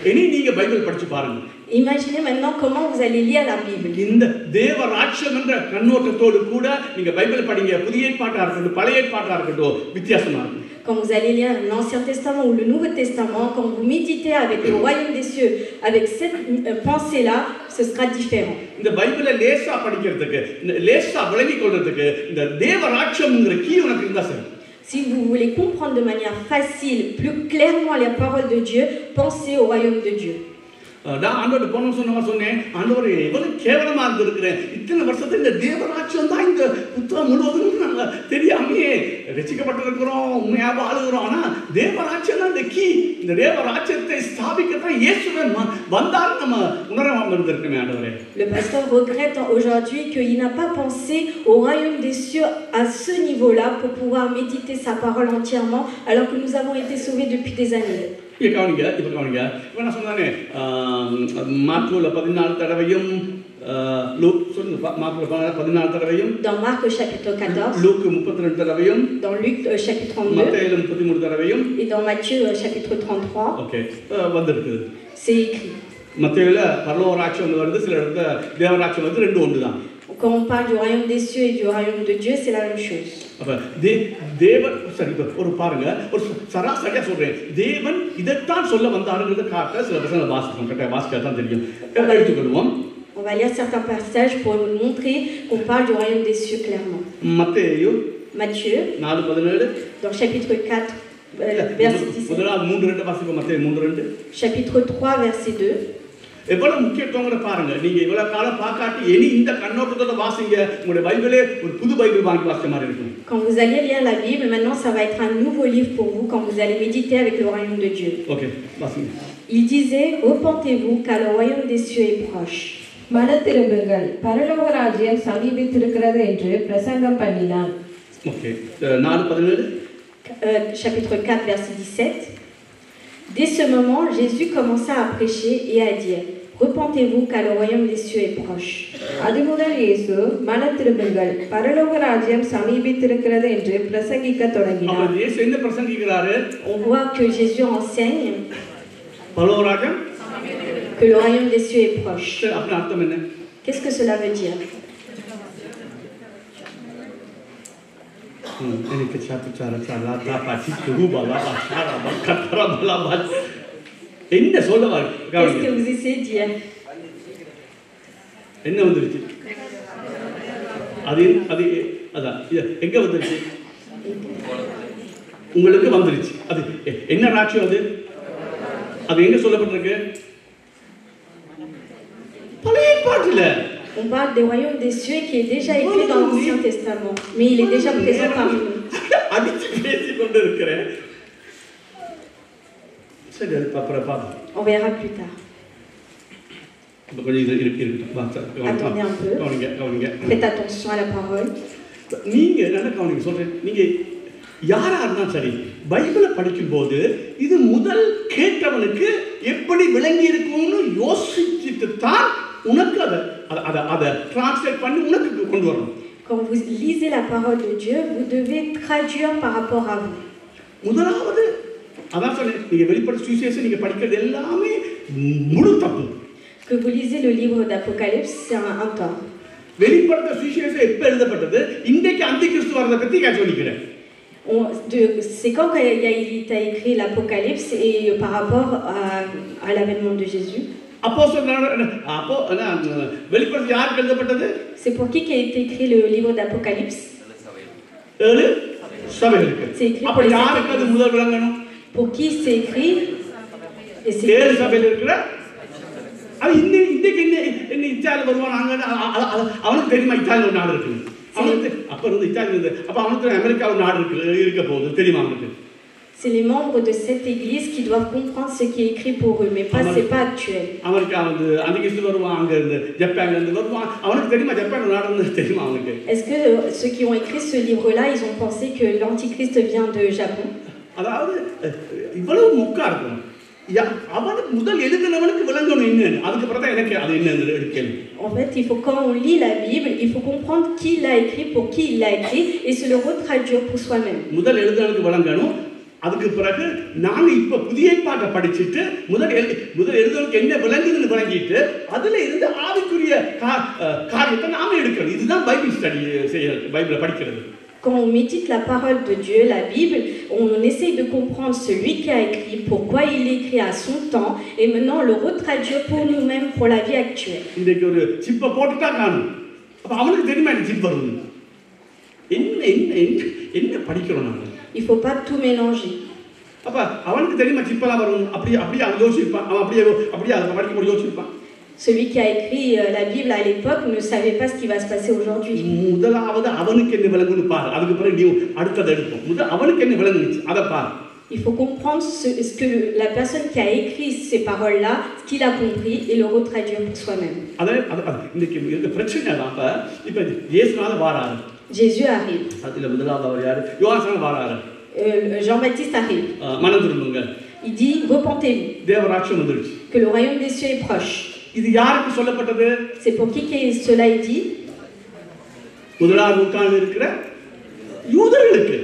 Speaker 1: இனி நீங்க பைபிள் படிச்சு பாருங்க.
Speaker 2: Imaginez maintenant comment vous allez lire la Bible.
Speaker 1: இந்த தேவ ராஜ்யம் என்ற கண்ணோட்டத்தோடு கூட நீங்க பைபிள் படிங்க. புதிய ஏற்பாட்டா இருக்கட்டும், பழைய ஏற்பாட்டா இருக்கட்டும், வித்தியாசமா இருக்கும்.
Speaker 2: Quand vous allez lire l'Ancien Testament ou le Nouveau Testament, quand vous méditez avec le royaume des cieux, avec cette pensée-là, ce sera différent.
Speaker 1: இந்த பைபிளை லேசா படிக்கிறதுக்கு, லேசா விளங்கிக் கொள்றதுக்கு இந்த தேவ ராஜ்யம்ங்கற கீ உனக்கு இருந்தா சரி.
Speaker 2: Si vous voulez comprendre de manière facile, plus clairement les paroles de Dieu, pensez au royaume de Dieu.
Speaker 1: நான் ஆண்டவர்கிட்ட போன சொன்னேன், ஆண்டவரே எவ்வளவு கேவலமா இருந்திருக்கிறேன். இத்தனை வருஷத்துல இந்த தேவராஜ்யம் தான் இந்த புத்தகம் முழுவதும் நாங்க தெரியாமையே ரசிக்கப்பட்டிருக்கிறோம், உண்மையா வாழுகிறோம். ஆனா தேவராஜ்யம் தான் இந்த கீ. இந்த தேவராஜ்யத்தை ஸ்தாபிக்கத்தான் இயேசுவே வந்தார். நம்ம உணராம இருந்திருக்கோமே ஆண்டவரே.
Speaker 2: Le pasteur regrette aujourd'hui qu'il n'a pas pensé au royaume des cieux à ce niveau-là pour pouvoir méditer sa parole entièrement, alors que nous avons été sauvés depuis des années.
Speaker 1: கவனிங்க, இப்ப கவனிங்க. இப்ப நான் சொன்னானே மார்க்குல 14 தடவையும் மார்க்குல 14 தடவையும்,
Speaker 2: dans Marc chapitre 14,
Speaker 1: லூக் 32 தடவையும்,
Speaker 2: dans Luc chapitre 32,
Speaker 1: மத்தேயுல 33 தடவையும்,
Speaker 2: et dans Matthieu chapitre 33.
Speaker 1: Okay, வந்திருக்கு.
Speaker 2: C'est écrit.
Speaker 1: மத்தேயுல பரலோக ராஜ்யம் வருது, சில இடத்துல தேவ ராஜ்யம் வருது, ரெண்டு ஒன்று தான்.
Speaker 2: Quand on parle du royaume des cieux et du royaume de Dieu, c'est la même chose.
Speaker 1: அப்ப தேவன் சரி ஒரு பாருங்க, ஒரு சராசரியா சொல்றேன், தேவன் இதைத்தான் சொல்ல வந்தாருங்கிறத காட்ட சில வசனங்களை வாசிக்கணும். கரெக்டா வாசிக்க தான் தெரியும். எடுத்துக்கொள்வோம்.
Speaker 2: On va lire certains passages pour nous montrer qu'on parle du royaume des cieux clairement.
Speaker 1: Matthieu
Speaker 2: 4:17, dans chapitre 4 verset 17.
Speaker 1: முதலாவது 3:2 வாசிப்போம். மத்தேயு 3:2.
Speaker 2: Chapitre 3 verset 2.
Speaker 1: எவ்வளவு முக்கியத்துவங்களை பாருங்க. நீங்க இவ்வளவு காலம் பார்க்காட்டி இனி இந்த கண்ணோட்டத்தோட வாசிங்க. உங்களுடைய பைபிளே ஒரு புது பைபிள் வாங்கி வாசிச்ச மாதிரி இருக்கும்.
Speaker 2: Quand vous allez lire la Bible, maintenant ça va être un nouveau livre pour vous quand vous allez méditer avec le royaume de Dieu.
Speaker 1: OK, வாசிங்க.
Speaker 2: Il disait, repentez-vous car le royaume des cieux est proche.
Speaker 3: மனதிரும்புங்கள், பரலோக ராஜ்யம் சமீபித்திருக்கிறது என்று பிரசங்கம் பண்ணினான்.
Speaker 1: Okay 4:17
Speaker 2: chapitre 4 verset 17. Dès ce moment, Jésus commença à prêcher et à dire: Repentez-vous car le royaume des cieux est proche.
Speaker 3: அதுமுதல் இயேசு மனம் திரும்புங்கள் பரலோக ராஜ்யம் சமீபித்திருக்கிறது என்று பிரசங்கிக்க தொடங்கினார்.
Speaker 1: அப்ப இயேசு என்ன பிரசங்கிக்கிறாரு?
Speaker 2: On voit que Jésus enseigne
Speaker 1: பரலோக ராஜ்யம்
Speaker 2: que le royaume des cieux est proche.
Speaker 1: அப்படி அர்த்தம் என்ன?
Speaker 2: Qu'est-ce que cela veut dire?
Speaker 1: எனக்கு என்ன சொல்ல வர
Speaker 2: Qu'est-ce que vous essayez de dire?
Speaker 1: என்ன வந்துருச்சு? அது அது அதான் எங்க வந்துருச்சு? உங்களுக்கு வந்துருச்சு. அது என்ன ராஜ்யம்? அது அது எங்க சொல்லப்பட்டிருக்கு? பழைய ஏற்பாட்டுல.
Speaker 2: On parle du royaume des cieux qui est déjà écrit dans l'Ancien Testament, mais il est déjà présent parmi nous.
Speaker 1: அடிச்சு பேசி கொண்டு இருக்கிறேன். சரி, அது பாப்பா.
Speaker 2: On verra plus tard. Attendez un peu. Faites attention à la parole.
Speaker 1: நீங்க என்ன கவனிங்க சொல்றேன். நீங்க யாரா இருந்தாலும் சரி, பைபிளை படிக்கும்போது இது முதல் கேட்டவனுக்கு எப்படி விளங்கி இருக்கும்னு யோசிச்சுட்டு தான் உனக்கு அதை டிரான்ஸ்லேட் பண்ணி உனக்கு கொண்டு வரணும்.
Speaker 2: Quand vous lisez la parole de Dieu, vous devez traduire par rapport à vous.
Speaker 1: முதலாவது அதான் சொன்னேன், நீங்க வெளிப்பட சுவிசேஷம் நீங்க படிக்கிறது எல்லாமே முழு தப்பு.
Speaker 2: Que vous lisez le livre d'Apocalypse, c'est un tort.
Speaker 1: வெளிப்பட சுவிசேஷம் எப்ப எழுதப்பட்டது? இன்றைக்கு அந்திகிறிஸ்து வரத பத்தி நான் சொல்லிக்கிறேன்.
Speaker 2: C'est quand il a écrit l'Apocalypse et par rapport à l'avènement de Jésus. C'est pour qui a été écrit le livre d'Apocalypse? C'est écrit pour les sept. Pour qui c'est écrit? Et c'est
Speaker 1: அவனுக்கு தெரியுமா இத்தாலியில் ஒரு நாடு இருக்கு? அப்ப இருந்து Italy அப்ப அவனுக்கு அமெரிக்காவில் நாடு இருக்க போகுது தெரியுமா அவனுக்கு?
Speaker 2: C'est les membres de cette église qui doivent comprendre ce qui est écrit pour eux, mais pas c'est pas actuel.
Speaker 1: America வந்து அந்திகிறிஸ்து வருவான், அங்க இருந்து ஜப்பான்ல இருந்து வருவான், அவனுக்கு தெரியுமா ஜப்பான் நாடு தெரியுமா அவனுக்கு?
Speaker 2: Est-ce que ceux qui ont écrit ce livre-là, ils ont pensé que l'antichrist vient de Japon?
Speaker 1: அதாவது இவ்வளவு முக்கா இருக்கும். அவனுக்கு முதல் எழுதினவனுக்கு விளங்கணும் என்னன்னு, அதுக்கப்புறம் தான் எனக்கு அது என்னன்னு எடுக்கணும்.
Speaker 2: En fait, il faut quand on lit la Bible, il faut comprendre qui l'a écrit, pour qui il l'a écrit, et se le retraduire pour soi-même.
Speaker 1: முதல் எழுதினவனுக்கு விளங்கணும். அதுக்கு பிறகு நாங்க இப்ப புதிய ஏற்பாட்டை படிச்சிட்டு முதல் எழுதுறதுக்கு என்ன விளங்குதுன்னு விளங்கிட்டு அதுல இருந்து ஆவிக்குரிய காரியத்தை நாம எடுக்கணும். இதுதான் பைபிள் ஸ்டடி செய்யறது, பைபிளை படிக்கிறது.
Speaker 2: Quand on médite la parole de Dieu, la Bible, on essaye de comprendre celui qui a écrit, pourquoi il écrit à son temps, et maintenant le retraduire pour nous-mêmes, pour la vie actuelle.
Speaker 1: இன்னைக்கு ஒரு சிப்பை போட்டுட்டா காணும். அப்ப அவனுக்கு தெரியுமா இந்த chip வருது? என்ன படிக்கிறோம் நாம?
Speaker 2: Il faut pas tout mélanger.
Speaker 1: அப்ப அவனுக்கு தெரியுமா சிப்பெல்லாம் வரும்? அப்படியே அவன் யோசிப்பான், அவன் அப்படியே அதை படிக்க முடியும் யோசிப்பான்.
Speaker 2: Celui qui a écrit la Bible à l'époque ne savait pas ce qui va se passer aujourd'hui.
Speaker 1: முதலாவது அவனுக்கு என்ன விளங்குன்னு பாரு, அதுக்கு பிறகு நீ அடுத்தது எடுப்போம். முதல் அவனுக்கு என்ன விளங்குச்சு அதை பாரு.
Speaker 2: Il faut comprendre ce que la personne qui a écrit ces paroles-là, ce qu'il a compris, et le retraduire pour soi-même.
Speaker 1: இன்னைக்கு இருக்க பிரச்சனை தான். இப்ப இயேசுனால வாராரு,
Speaker 2: Jésus arrive.
Speaker 1: அதுல முதலாவது அவர் யாரு? யோவான் வாராரு,
Speaker 2: Jean-Baptiste arrive.
Speaker 1: மனம் திரும்புங்க.
Speaker 2: Il dit repentez-vous.
Speaker 1: தேவராஜ்யம் வந்துருச்சு.
Speaker 2: Que le royaume des cieux est proche.
Speaker 1: இது யாருக்கு சொல்லப்பட்டது?
Speaker 2: C'est pour qui cela est dit?
Speaker 1: முதலாவது நூற்றாண்டில் இருக்கிற யூதர்களுக்கு.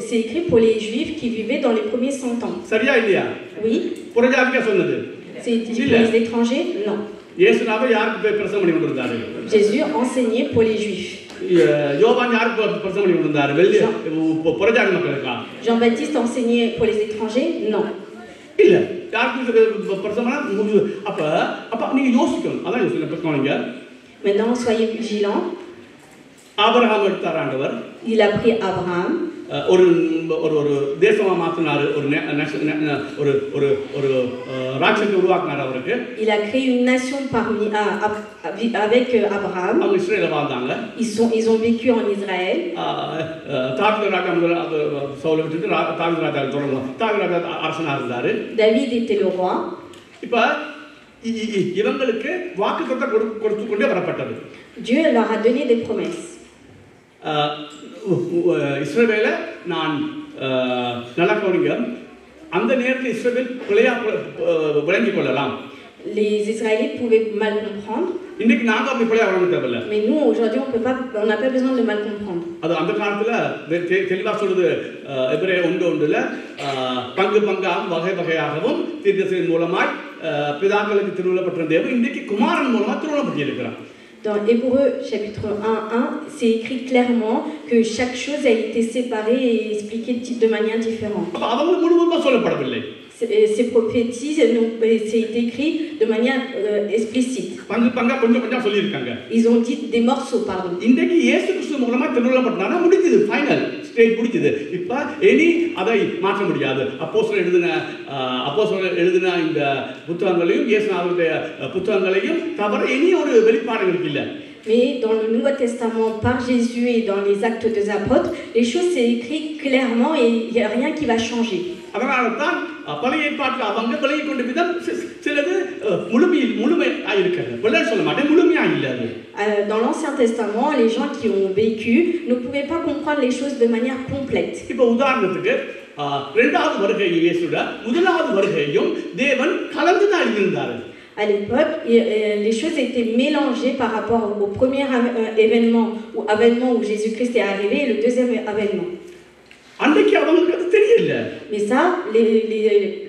Speaker 2: C'est écrit pour les Juifs qui vivaient dans les premiers 100 ans.
Speaker 1: சரியா இல்லையா?
Speaker 2: Oui.
Speaker 1: புறஜாதிக்கு சொன்னது.
Speaker 2: C'est dit pour les étrangers? Non.
Speaker 1: இயேசுனாவே யாருக்கு போய் பிரசங்கம் பண்ணி கொண்டிருந்தாரு?
Speaker 2: Jésus enseignait pour les Juifs.
Speaker 1: யோவான் யாருக்கு பிரசங்கம் பண்ணி கொண்டிருந்தாரு? புறஜாதி மக்களுக்கா?
Speaker 2: Jean-Baptiste enseignait pour les étrangers? Non.
Speaker 1: இல்ல, யாருக்கு பிரசங்கம்? அப்ப நீங்க யோசிக்கணும். அதான் யோசிக்கணும்.
Speaker 2: Maintenant soyez vigilants.
Speaker 1: ஆபிரகாம் எடுத்தார் ஆண்டவர்.
Speaker 2: Il a pris Abraham.
Speaker 1: ஒரு ஒரு தேசமா மாத்தினாரு, ஒரு ஒரு ஒரு ராஜ்யத்தை உருவாக்கினார் அவருக்கு.
Speaker 2: Il a créé une nation avec Abraham.
Speaker 1: அவங்க இஸ்ரேல்ல வாழ்ந்தாங்க.
Speaker 2: Ils ont vécu en Israël.
Speaker 1: தாவீது ராஜா சவுலை விட்டுட்டு தாவீது ராஜா தொடங்குவாங்க. தாவீது ராஜா அரசனா இருந்தாரு.
Speaker 2: David était le roi.
Speaker 1: இப்ப இவங்களுக்கு வாக்குத்தத்தம் கொடுத்து கொண்டே வரப்பட்டது.
Speaker 2: Dieu leur a donné des promesses.
Speaker 1: இஸ்ரவேலை நான் நல்லா கவனிங்க, அந்த நேரத்தில் இஸ்ரவேல் பிழையா விளங்கிக் கொள்ளலாம்.
Speaker 2: Les Israélites pouvaient mal comprendre.
Speaker 1: இன்னைக்கு நாங்க அப்படி பிழையா விளங்க தேவையில்லை.
Speaker 2: Mais nous aujourd'hui on n'a pas besoin de mal comprendre.
Speaker 1: அது அந்த காலத்துல தெளிவா சொல்லுது, எபிரேய 1:1 பங்கு பங்காகவும் வகை வகையாகவும் தீர்க்கதரிசியின் மூலமாய் பிதாக்களுக்கு திருவுள்ளப்பட்ட தேவன் இன்னைக்கு குமாரன் மூலமா திருவுள்ளப்பட்டிருக்கிறார்.
Speaker 2: Dans Hébreux chapitre 1:1, c'est écrit clairement que chaque chose a été séparée et expliquée de manière différente.
Speaker 1: அவங்க முழுவதுமா சொல்லப்படவில்லை.
Speaker 2: Ces prophéties, c'est écrit de manière explicite.
Speaker 1: பங்கு பங்கா கொஞ்சம் கொஞ்சம் சொல்லி இருக்காங்க.
Speaker 2: Ils ont dit des morceaux, pardon.
Speaker 1: இன்னைக்கு இயேசு கிறிஸ்து மூலமா திருவுள்ளப்பட்டனா முடிஞ்சது, ஃபைனல் ஸ்டேஜ் முடிஞ்சது. இப்ப இனி அதை மாற்ற முடியாது. அப்போஸ்தலர் எழுதின இந்த புத்தகங்களையும் இயேசுவினுடைய புத்தகங்களையும் தவிர இனி ஒரு வெளிப்பாடுகள் இல்லை.
Speaker 2: Mais dans le Nouveau Testament, par Jésus et dans les actes des apôtres, les choses c'est écrit clairement et il n'y a rien qui va changer.
Speaker 1: அதனால தான் பழைய ஏற்பாட்டில் அவங்க விலகி கொண்ட விதம் சிலது முழுமையாக இருக்கிறது. விலை சொல்ல மாட்டேன், முழுமையாக இல்லை.
Speaker 2: Dans l'Ancien Testament, les gens qui ont vécu ne pouvaient pas comprendre les choses de manière complète.
Speaker 1: இப்போ உதாரணத்துக்கு இரண்டாவது வருகையில் இயேசுட முதலாவது வருகையும் தேவன் கலந்து தான் இருந்தார்.
Speaker 2: À l'époque, les choses étaient mélangées par rapport au premier événement où Jésus-Christ est arrivé et le deuxième événement.
Speaker 1: அன்றைக்கு அவங்களுக்கு அது தெரியல.
Speaker 2: Mais ça,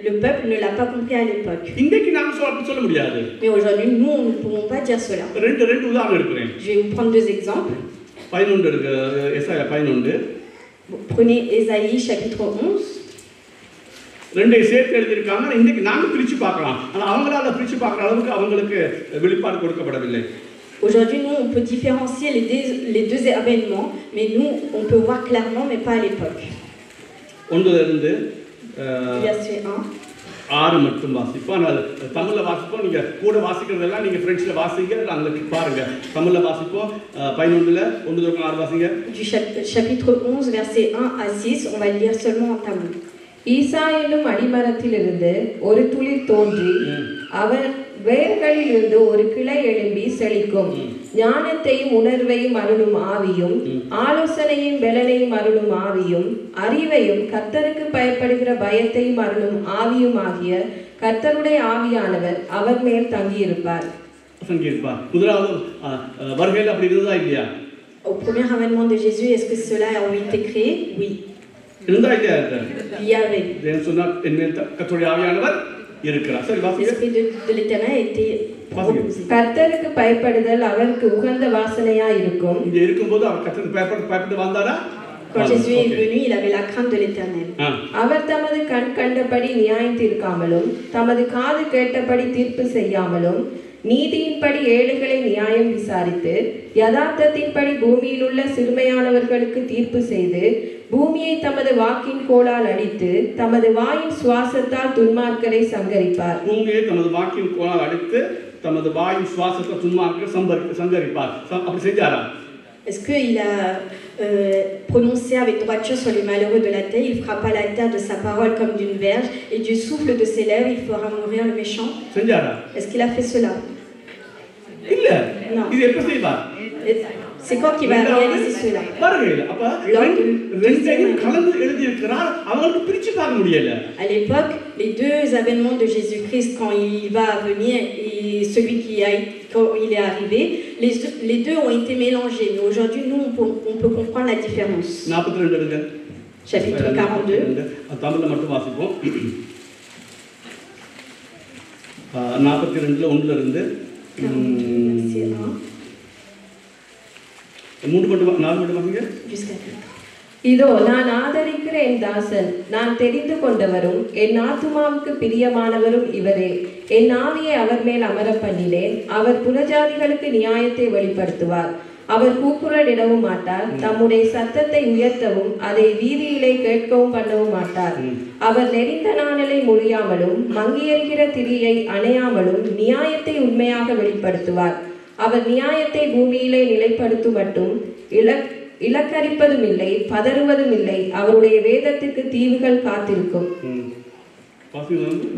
Speaker 2: le peuple ne l'a pas compris à l'époque.
Speaker 1: இன்னைக்கு நாம சொல்ல முடியாது.
Speaker 2: Mais aujourd'hui, nous, nous ne pouvons pas dire cela.
Speaker 1: ரெண்டு உதாரணம் எடுக்கிறேன்.
Speaker 2: Je vais vous prendre deux exemples.
Speaker 1: 11 இருக்கு, எசாயா 11.
Speaker 2: Prenez Ésaïe chapitre 11.
Speaker 1: ரெண்டை சேர்த்து எழுதியிருக்காங்க. இன்னைக்கு நாங்க பிரிச்சு பார்க்கலாம். ஆனா அவங்களால பிரிச்சு பார்க்குற அளவுக்கு அவங்களுக்கு வெளிப்பாடு கொடுக்கப்படவில்லை.
Speaker 2: Aujourd'hui, nous, on peut différencier les deux événements, mais nous, on peut voir clairement, mais pas à l'époque. Verset 1.
Speaker 1: 6 மட்டும் வாசிப்போம். ஆனால் தமிழில் வாசிப்போம். நீங்கள் கூட வாசிக்கிறதெல்லாம் நீங்கள் ஃப்ரெண்ட்ஸில் வாசிங்க, அங்கே பாருங்க. தமிழில் வாசிப்போம். 11 1-6 வாசிங்க.
Speaker 2: Du chapitre 11, verset 1 à 6, on va le lire seulement en tamil.
Speaker 3: ஈசா என்னும் அடிமரத்திலிருந்து ஒரு துளிர் தோன்றி அவன் வேர்களில் இருந்து ஒரு கிளை எழும்பி செழிக்கும். ஞானத்தையும் உணர்வையும் அருளும் ஆவியும், ஆலோசனையும் பலனையும் அருளும் ஆவியும், அறிவையும் கர்த்தருக்கு பயப்படுகிற பயத்தையும் அருளும் ஆவியும் ஆகிய கர்த்தருடைய ஆவியானவர் அவர் மேல் தங்கியிருப்பார்.
Speaker 1: முதலாவது வருகையில் அப்படி இருந்ததா இல்லையா?
Speaker 2: Au premier avènement de Jésus, est-ce que cela a été créé? Oui. Il y avait. L'esprit de l'Éternel était proposé.
Speaker 3: கர்த்தருக்கு பயப்படுதல் அவருக்கு உகந்த வாசனையாய் இருக்கும்.
Speaker 1: இங்க இருக்கும்போது அவர் கர்த்தருக்கு பயப்பட்டு வந்தாரா?
Speaker 2: Quand Jésus est venu, il avait la crainte de l'Éternel.
Speaker 3: அவர் தமது கண் கண்டபடி நியாயம் தீர்க்காமலும் தமது காது கேட்டபடி தீர்ப்பு செய்யாமலும் நீதியின்படி ஏழைகளை நியாயம் விசாரித்து யதார்த்தத்தின்படி பூமியில் உள்ள சிறுமையானவர்களுக்கு தீர்ப்பு செய்து பூமியை தமது வாக்கின் கோலால் அடித்து தமது வாயின் சுவாசத்தால் துன்மார்க்கரை சங்கரிப்பார்.
Speaker 1: பூமியை தமது வாக்கின் கோலால் அடித்து தமது வாயின் சுவாசத்தால் துன்மார்க்கரை சங்கரிப்பார். அப்படி செஞ்சாரா?
Speaker 2: Est-ce qu'il a prononcé avec droiture sur les malheureux de la terre? Il frappa la terre de sa parole comme d'une verge, et du souffle de ses lèvres, il fera mourir le méchant. Est-ce qu'il a fait cela? Non. C'est quoi qui va réaliser cela? À l'époque, les deux avènements de Jésus-Christ, quand il va venir et celui quand il est arrivé, les deux ont été mélangés. Mais aujourd'hui, nous, on peut comprendre la différence. Chapitre 42. 42
Speaker 3: இதோ நான் ஆதரிக்கிற என் தாசன், நான் தெரிந்து கொண்டவரும் என் ஆத்துமாவுக்கு பிரியமானவரும் இவரே. என் ஆவியை அவர் மேல் அமர பண்ணினேன். அவர் புறஜாதிகளுக்கு நியாயத்தை வெளிப்படுத்துவார். அவர் கூக்குரலிடவும் மாட்டார். தம்முடைய சத்தத்தை உயர்த்தவும் அதை வீதியிலே கேட்கவும் பண்ணவும் மாட்டார். அவர் நெறிந்த நாணலை மொழியாமலும் மங்கியறிகிற திரியை அணையாமலும் நியாயத்தை உண்மையாக வெளிப்படுத்துவார். அவர் நியாயத்தை பூமியிலே நிலைப்படுத்தும் மட்டும் இலக்கரிப்பதும் இல்லை, பதறுவதும் இல்லை. அவருடைய வேதத்துக்கு தீவுகள் காத்திருக்கும்.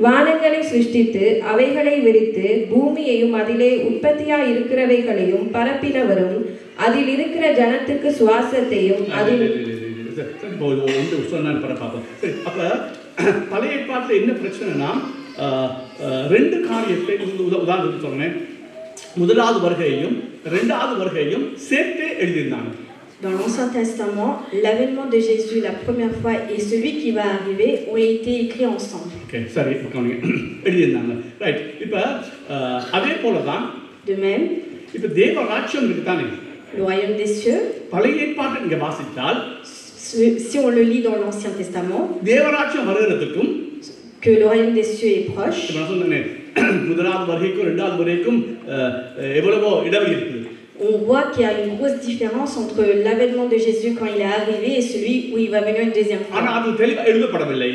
Speaker 3: வானங்களை சிருஷ்டித்து அவைகளை விரித்து பூமியையும் அதிலே உற்பத்தியாய் இருக்கிறவைகளையும் பரப்பினவரும் அதில் இருக்கிற ஜனத்துக்கு சுவாசத்தையும் அதில்
Speaker 1: சொன்னான்னு பார்ப்போம். சரி, அப்ப பழைய ஏற்பாட்டில் என்ன பிரச்சனைனா ரெண்டு காரியத்தை உதாரணத்துக்கு சொன்னேன். முதலாவது வருகையையும் இரண்டாவது வருகையையும் சேர்த்தே எழுதியிருந்தாங்க.
Speaker 2: Dans l'Ancien Testament, l'avènement de Jésus la première fois et celui qui va arriver ont été écrits ensemble.
Speaker 1: Okay, சரி, எழுதியிருந்தாங்க. ரைட். இப்போ அதே போல தான்
Speaker 2: De même,
Speaker 1: இப்போ தேவ ராஜ்யம் இருக்குதானே,
Speaker 2: le royaume des cieux,
Speaker 1: பழைய ஏற்பாட்டை நீங்க வாசித்தால்
Speaker 2: si on le lit dans l'Ancien Testament,
Speaker 1: தேவ ராஜ்யம் வருகிறதுக்கும்
Speaker 2: que le royaume des cieux est proche.
Speaker 1: நான் சொன்னேன் முதலாவது வருகைக்கும் இரண்டாவது வருகைக்கும் எவ்வளவோ இடைவெளி இருக்குது.
Speaker 2: On voit qu'il y a une grosse différence entre l'avènement de Jésus quand il est arrivé et celui où il va venir une deuxième fois.
Speaker 1: ஆனா அது தெளிவா எழுதப்படவில்லை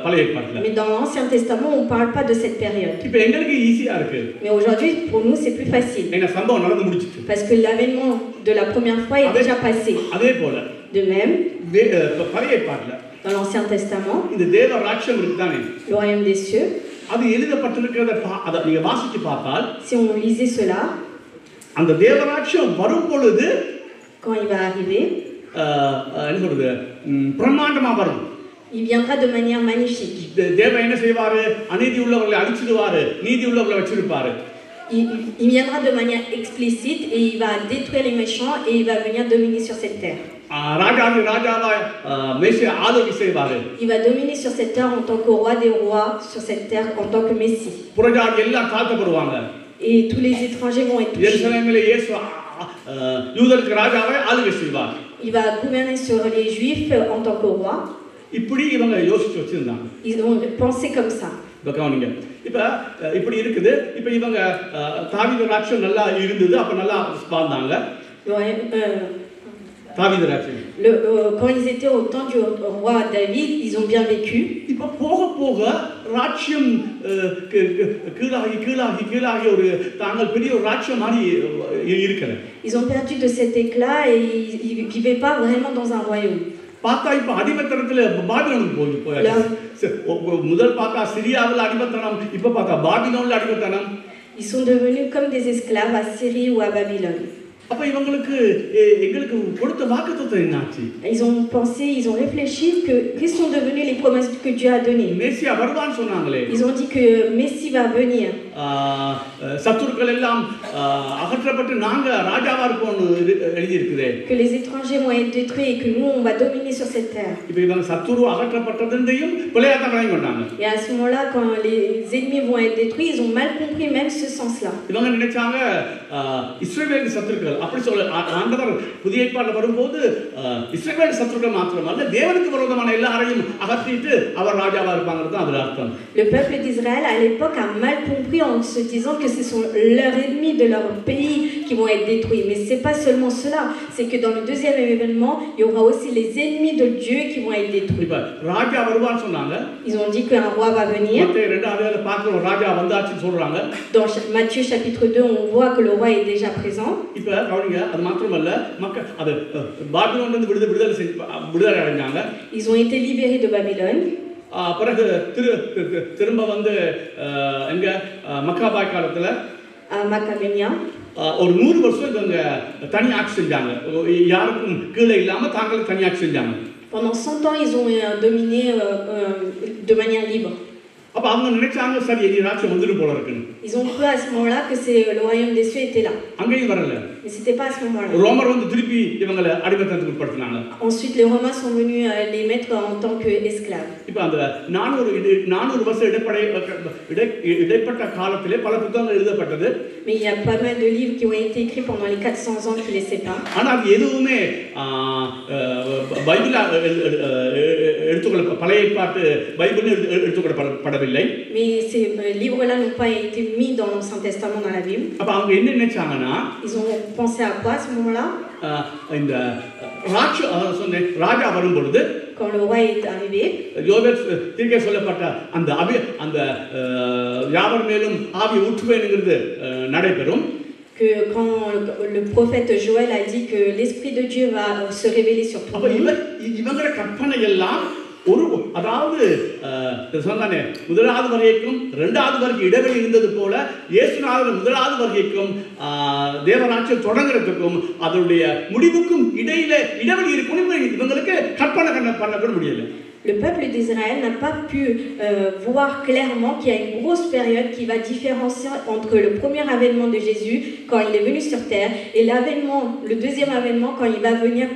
Speaker 1: பழைய ஏற்பாட்டில்.
Speaker 2: Mais dans l'Ancien Testament, on ne parle pas de cette période.
Speaker 1: இப்போ எங்களுக்கு ஈஸியா இருக்கு.
Speaker 2: Mais aujourd'hui, pour nous, c'est plus facile.
Speaker 1: ஏன்னா சம்பவம் நடந்து முடிச்சிட்டு.
Speaker 2: Parce que l'avènement de la première fois est déjà passé.
Speaker 1: அதே போல
Speaker 2: De même,
Speaker 1: பழைய ஏற்பாட்டில்
Speaker 2: dans l'Ancien Testament,
Speaker 1: இந்த தேவ ராஜ்யம் இருக்குதானே,
Speaker 2: le royaume des cieux,
Speaker 1: அது எழுதப்பட்டிருக்கிறத அதை நீங்க வாசிச்சு பார்த்தால்,
Speaker 2: si on lisait cela,
Speaker 1: அந்த தேவ ராஜ்யம் வரும் பொழுது
Speaker 2: quand il va arriver,
Speaker 1: என்ன சொல்றது, பிரம்மாண்டமா வரும்.
Speaker 2: il viendra de manière magnifique.
Speaker 1: தேவன் என்ன செய்வாரு, அநீதி உள்ளவர்களை அழிச்சிடுவாரு, நீதி உள்ளவர்களை வச்சிருப்பாரு.
Speaker 2: Il viendra de manière explicite et il va détruire les méchants et il va venir dominer sur cette terre.
Speaker 1: ராஜாவா மேசியா ஆளுகை செய்வாரு.
Speaker 2: Il va dominer sur cette terre en tant que roi des rois, sur cette terre en tant que Messie.
Speaker 1: புறஜாதி எல்லாம் தாழ்த்தப்படுவாங்க.
Speaker 2: Et tous les étrangers vont être touchés.
Speaker 1: எருசலேமிலே இயேசு யூதருக்கு ராஜாவை ஆளுகை செய்வார்.
Speaker 2: Il va gouverner sur les Juifs en tant que roi.
Speaker 1: இப்படி இவங்க யோசிச்சு வச்சிருந்தாங்க.
Speaker 2: Ils ont pensé comme ça.
Speaker 1: கவனிங்க. இப்ப இப்படி இருக்குது. இப்ப இவங்க தாவீது ராஜ்யம் நல்லா இருந்தது, அப்ப நல்லா வாழ்ந்தாங்க. தாவீது ராஜ்யம்
Speaker 2: quand ils étaient au temps du roi David, ils ont bien vécu.
Speaker 1: இப்ப போக போக ராஜ்யம் கீழாகி கீழாகி கீழாகி ஒரு தாங்கள் பெரிய ஒரு ராஜ்யம் மாதிரி இருக்கிறது.
Speaker 2: Ils ont perdu de cet éclat et ils ne vivaient pas vraiment dans un royaume.
Speaker 1: பார்த்தா இப்ப அடிமைத்தனத்துல பாபிலோனுக்கு போயாச்சு. முதல் பார்த்தா சிரியாவில் அடிமைத்தனம், இப்ப பார்த்தா பாபிலோன்ல அடிமைத்தனம்.
Speaker 2: Ils sont devenus comme des esclaves à Syrie ou à Babylone.
Speaker 1: அப்ப இவங்களுக்கு எங்களுக்கு கொடுத்த வாக்குத்தத்தம் என்னாச்சு?
Speaker 2: Ils ont pensé, ils ont réfléchi que qu'est-ce sont devenues les promesses que Dieu a données.
Speaker 1: மேசியா வருவான்னு சொன்னாங்களே.
Speaker 2: Ils ont dit que Messie va venir.
Speaker 1: சத்துருக்கள் எல்லாம் அகற்றப்பட்டு நாங்க ராஜாவா இருப்போம்னு எழுதி இருக்குது.
Speaker 2: Que les étrangers vont être détruits et que nous on va dominer sur cette terre.
Speaker 1: இப்ப இவங்க சத்துரு அகற்றப்பட்டதுன்றையும் பிள்ளையாதான் விளங்கி கொண்டாங்க.
Speaker 2: Et à ce moment-là, quand les ennemis vont être détruits, ils ont mal compris même ce sens-là.
Speaker 1: இவங்க நினைச்சாங்க இஸ்ரவேல் சத்துருக்கள், அப்படி சொல்ல ஆண்டவர் புதிய ஏற்பாட்டில் வரும்போது இஸ்ரவேல் சத்துருக்கள் மாத்திரமல்ல தேவனுக்கு விரோதமான எல்லாரையும் அகற்றிட்டு அவர் ராஜாவா இருப்பாங்கிறது தான் அதுல அர்த்தம்.
Speaker 2: Le peuple d'Israël à l'époque a mal compris en se disant que ce sont leurs ennemis de leur pays qui vont être détruits. Mais c'est pas seulement cela, c'est que dans le deuxième événement, il y aura aussi les ennemis de Dieu qui vont être détruits.
Speaker 1: இப்ப ராஜா வருவான்னு சொன்னாங்க.
Speaker 2: Ils ont dit qu'un roi va venir.
Speaker 1: மத்தேயு 2 பார்க்கிற ராஜா வந்தாச்சுன்னு சொல்றாங்க.
Speaker 2: Dans Matthieu chapitre 2, on voit que le roi est déjà présent.
Speaker 1: இப்ப கவனிங்க, அது மாத்திரமல்ல மக்கள் அது பாபிலோன்ல இருந்து விடுதலை அடைஞ்சாங்க.
Speaker 2: Ils ont été libérés de Babylone.
Speaker 1: பிறகு திரும்ப வந்து எங்க மக்காபாய் காலத்துல
Speaker 2: Macabénia.
Speaker 1: ஒரு 100 வருஷம் இவங்க தனி ஆட்சி செஞ்சாங்க. யாருக்கும் கீழே இல்லாம தாங்களே தனி ஆட்சி செஞ்சாங்க.
Speaker 2: Pendant 100 ans, ils ont dominé de manière libre.
Speaker 1: அப்ப அவங்க நினைச்சாங்க சரி இனி ராஜ்யம் வந்துட்டு போல இருக்குன்னு.
Speaker 2: Ils ont cru à ce moment-là que le royaume des cieux était là.
Speaker 1: அங்கேயும் வரல.
Speaker 2: Mais c'était pas à ce moment-là.
Speaker 1: ரோமர் வந்து திருப்பி இவங்களை அடிமைத்தனத்துக்கு உட்படுத்தினாங்க.
Speaker 2: Ensuite les Romains sont venus les mettre en tant que esclaves.
Speaker 1: இப்ப அந்த 400 வருஷம் இடைப்பட்ட காலத்திலே பல புத்தகங்கள் எழுதப்பட்டது.
Speaker 2: Mais il y a pas mal de livres qui ont été écrits pendant les 400 ans qui les séparent.
Speaker 1: ஆனா அது எதுவுமே பைபிள் எடுத்துக்கொள்ள பழைய ஏற்பாட்டு Bible எடுத்துக்கொள்ளப்படவில்லை.
Speaker 2: Mais ces livres-là n'ont pas été mis dans l'Ancien Testament dans la Bible.
Speaker 1: அப்ப அவங்க என்ன நினைச்சாங்கன்னா,
Speaker 2: ils ont pensé à quoi à ce moment-là?
Speaker 1: இந்த ராஜா வரும் பொழுது
Speaker 2: quand le roi est arrivé,
Speaker 1: யோவேல் தீர்க்க சொல்லப்பட்ட அந்த யாவர் மேலும் ஆவி ஊற்றுவேன்ங்கிறது நடைபெறும்.
Speaker 2: Que quand le prophète Joël a dit que l'esprit de Dieu va se révéler sur tout le monde.
Speaker 1: இவங்களோட கற்பனை எல்லாம் ஒரு அதாவது சொன்னானே முதலாவது வருகைக்கும் இரண்டாவது வருகை இடைவெளி இருந்தது போல இயேசுநாதர் முதலாவது வருகைக்கும் தேவராட்சியம் தொடங்குறதுக்கும் அதனுடைய முடிவுக்கும் இடையில இடைவெளி இருக்கும் இவங்களுக்கு கற்பனை பண்ண கூட முடியல.
Speaker 2: Le peuple d'Israël n'a pas pu voir clairement qu'il y a une grosse période qui va différencier entre le premier avènement de Jésus quand il est venu sur terre et le deuxième avènement quand il va venir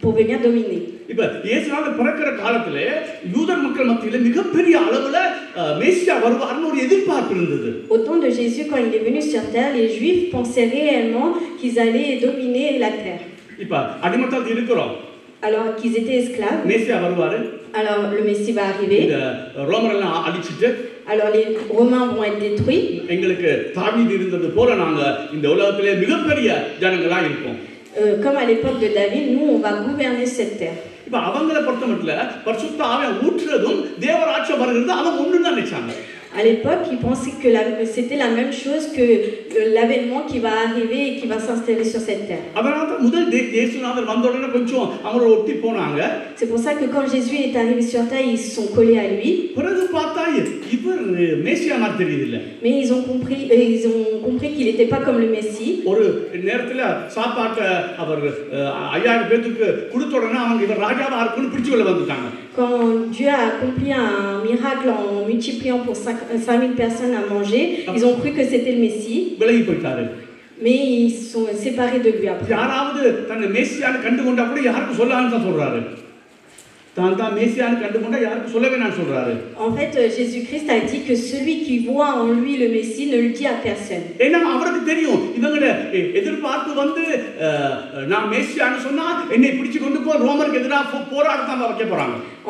Speaker 2: pour venir dominer.
Speaker 1: இப்ப இயேசுநாதர் பிறக்கிற காலத்திலே யூதர் மக்கள் மத்தியில மிகப்பெரிய அளவுல மேசியா வருவார்னு ஒரு எதிர்பார்ப்பு இருந்தது.
Speaker 2: Au temps de Jésus, quand il est venu sur terre, les Juifs pensaient réellement qu'ils allaient dominer la terre.
Speaker 1: இப்ப அடிமைத்தனத்தில் இருக்கிறோம்.
Speaker 2: Alors qu'ils étaient esclaves.
Speaker 1: மேசியா வருவாரு.
Speaker 2: Alors le Messie va arriver.
Speaker 1: ரோமரெல்லாம் அழிச்சிட்டு
Speaker 2: alors les Romains vont être détruits.
Speaker 1: எங்களுக்கு தாவீது இருந்தது போல நாங்க இந்த உலகத்திலே மிகப்பெரிய ஜனங்களா இருப்போம்.
Speaker 2: Comme à l'époque de David, nous on va gouverner cette terre.
Speaker 1: இப்ப அவங்கள பொறுத்தமட்டில் பரிசுத்த ஆவியை ஊற்றுறதும் தேவராட்சியம் வருகிறது அவங்க ஒண்ணுதான் நினைச்சாங்க.
Speaker 2: À l'époque, ils pensaient que c'était la même chose que l'avènement qui va arriver et qui va s'installer sur cette terre. C'est pour ça que quand Jésus est arrivé sur terre, ils se sont collés à lui. Mais ils ont compris qu'il n'était pas comme le Messie. Quand Dieu a accompli un miracle en multipliant pour 5000 personnes à manger, ils ont cru que c'était le Messie. Mais ils sont séparés de lui après. En fait, Jésus-Christ a dit que celui qui voit en lui le Messie ne le dit à personne.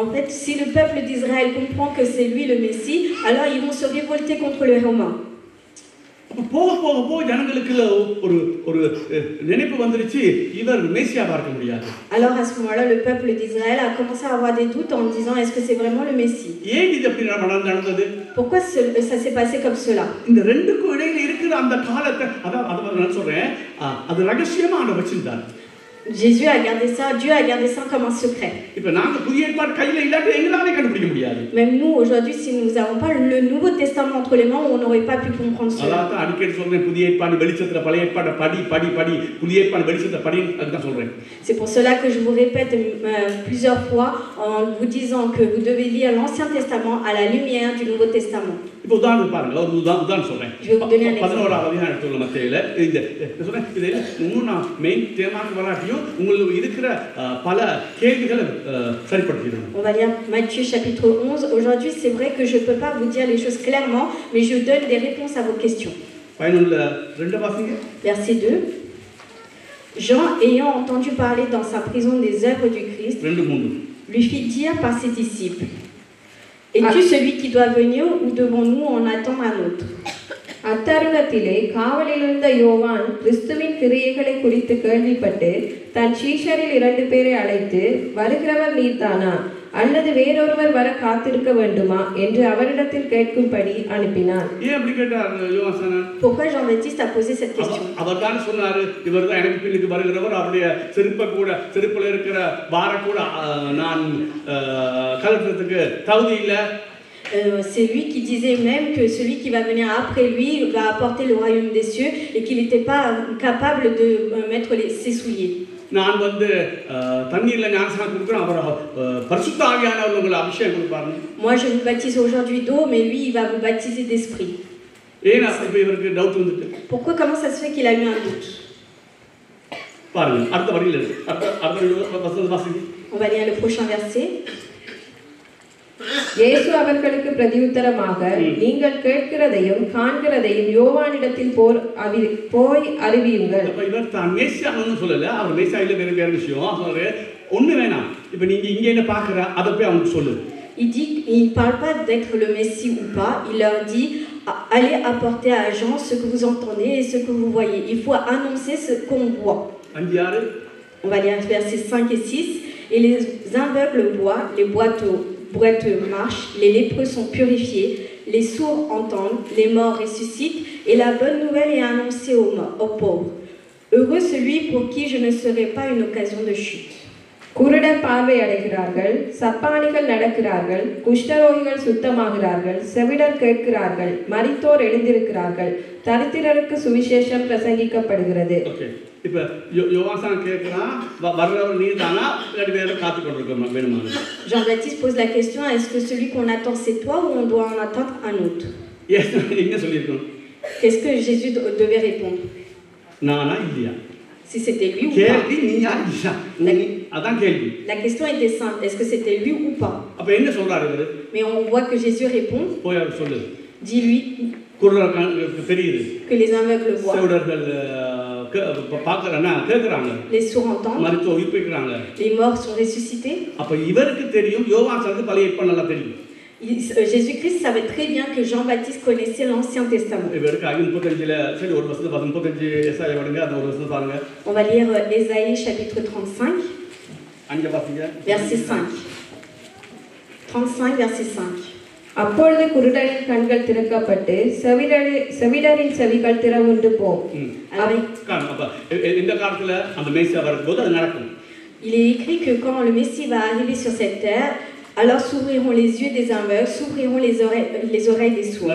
Speaker 2: En fait, si le peuple d'Israël comprend que c'est lui le Messie, alors ils vont se révolter contre les Romains. Alors à ce moment-là, le peuple d'Israël a commencé à avoir des doutes en disant est-ce que c'est vraiment le Messie? Pourquoi ça s'est passé comme cela? Jésus a gardé ça, Dieu a gardé ça comme un secret. Même nous, aujourd'hui, si nous n'avons pas le Nouveau Testament entre les mains, on n'aurait pas pu comprendre cela. C'est pour cela que je vous répète plusieurs fois en vous disant que vous devez lire l'Ancien Testament à la lumière du Nouveau Testament. Je vais vous donner un exemple. On va lire Matthieu chapitre 11. Aujourd'hui, c'est vrai que je ne peux pas vous dire les choses clairement, mais je donne des réponses à vos questions. Verset 2. Jean, ayant entendu parler dans sa prison des œuvres du Christ, lui fit dire par ses disciples: es-tu celui qui doit venir ou devons-nous en attendre un autre?
Speaker 3: அத்தருணத்திலே காவலில் இருந்த யோவான் கிறிஸ்துவின் கிரியைகளை குறித்து கேள்விப்பட்டு தன் சீஷரில் 2 பேரை அழைத்து, வருகிறவர் நீர்தானா அல்லது வேறொருவர் வர காத்திருக்க வேண்டுமா என்று அவரிடத்தில் கேட்கும்படி அனுப்பினார்.
Speaker 1: ஏன் அப்படி கேட்டார் யோவான்?
Speaker 2: Pourquoi Jean-Baptiste a posé cette question?
Speaker 1: அவர் தான் சொன்னாரு, இவர்தான் எனக்கு பின்னுக்கு வருகிறவர், அவருடைய செருப்புல இருக்கிற வார கூட நான் கலட்டுறதுக்கு தகுதி இல்லை.
Speaker 2: C'est lui qui disait même que celui qui va venir après lui va apporter le royaume des cieux et qu'il n'était pas capable de mettre ses souliers.
Speaker 1: நான் தண்ணீர்ல ஞானஸ்நானம் கொடுக்கிறேன், அவர் பரிசுத்த ஆவியானவர் உங்களுக்கு அபிஷேகம் கொடுப்பாரு.
Speaker 2: Moi je vous baptise aujourd'hui d'eau, mais lui il va vous baptiser d'esprit.
Speaker 1: ஏனா இப்ப இவருக்கு டவுட் வந்துட்டு.
Speaker 2: Pourquoi, comment ça se fait qu'il a eu un doute?
Speaker 1: பாருங்க அடுத்த வரியில இருக்கு. அடுத்த வாசிங்க.
Speaker 2: On va lire le prochain verset.
Speaker 3: இயேசு அவர்களுக்கு பிரதியுத்தரமாக, நீங்கள் கேட்கிறதையும் காண்கிறதையும் யோவானிடத்தில் போய் அறிவியுங்கள்.
Speaker 1: இவர் தான் மேசியான்னு சொல்லல, அவர் மேசியா இல்ல, வேற விஷயம் சொல்றாரு. ஒண்ணு வேணாம், இப்ப நீங்க இங்க என்ன பாக்குற அத போய் அவங்களுக்கு சொல்லு.
Speaker 2: Il parle pas d'être le Messie ou pas, il leur dit allez apporter à Jean ce que vous entendez et ce que vous voyez. Il faut annoncer ce qu'on voit. On va lire versets 5 et 6. Et les aveugles voient, les boiteux marchent, les lépreux sont purifiés, les sourds entendent, les morts ressuscitent, et la bonne nouvelle est annoncée aux pauvres. Heureux celui pour qui je ne serai pas une occasion de chute.
Speaker 3: குருடர் பார்வை அடைகிறார்கள், சப்பானிகள் நடக்கிறார்கள், குஷ்டரோகிகள் சுத்தமாகிறார்கள், செவிடர் கேட்கிறார்கள், மரித்தோர் எழுந்திருக்கிறார்கள், தரித்திரருக்கு சுவிசேஷம் பிரசங்கிக்கப்படுகிறது.
Speaker 1: இப்ப யோவான் கேட்கிறான், வர்றவர் நீர் தானா இல்லாட்டி வேற காத்து கொண்டிருக்கோம் வேணுமா?
Speaker 2: Jean-Baptiste pose la question, est-ce que celui qu'on attend c'est toi ou on doit en attendre un autre?
Speaker 1: என்ன சொல்லியிருக்கோம்?
Speaker 2: Qu'est-ce que Jésus devait répondre?
Speaker 1: நானா இல்லையா?
Speaker 2: Si c'était lui ou
Speaker 1: கேள்வி நீயா இல்லையா? அதான் கேள்வி.
Speaker 2: La question était simple, est-ce que c'était lui ou pas?
Speaker 1: அப்ப என்ன சொல்றாரு இவரு?
Speaker 2: Mais on voit que Jésus répond.
Speaker 1: போய் அவர் சொல்லு.
Speaker 2: Dis-lui
Speaker 1: தெரியுது.
Speaker 2: Que les aveugles voient.
Speaker 1: செவிடர்கள் பார்க்கறாங்க, கேக்குறாங்க.
Speaker 2: Les sourds entendent.
Speaker 1: மரித்தோர் உயிர்ப்பிக்கறாங்க.
Speaker 2: Les morts sont ressuscités.
Speaker 1: அப்ப இவருக்கு தெரியும், யோவான் வந்து பழைய ஏற்பாடு நல்லா தெரியும்.
Speaker 2: Jésus-Christ savait très bien que Jean-Baptiste connaissait l'Ancien Testament. On va lire Ésaïe chapitre 35, verset 5. 35, verset 5.
Speaker 3: அப்பொழுது குருடரின் கண்கள் திறக்கப்பட்டு செவிடரின் செவிகள் திறவுண்டு போம்.
Speaker 2: Il est écrit que quand le Messie va arriver sur cette terre, alors s'ouvriront les yeux des aveugles, s'ouvriront les oreilles des sourds.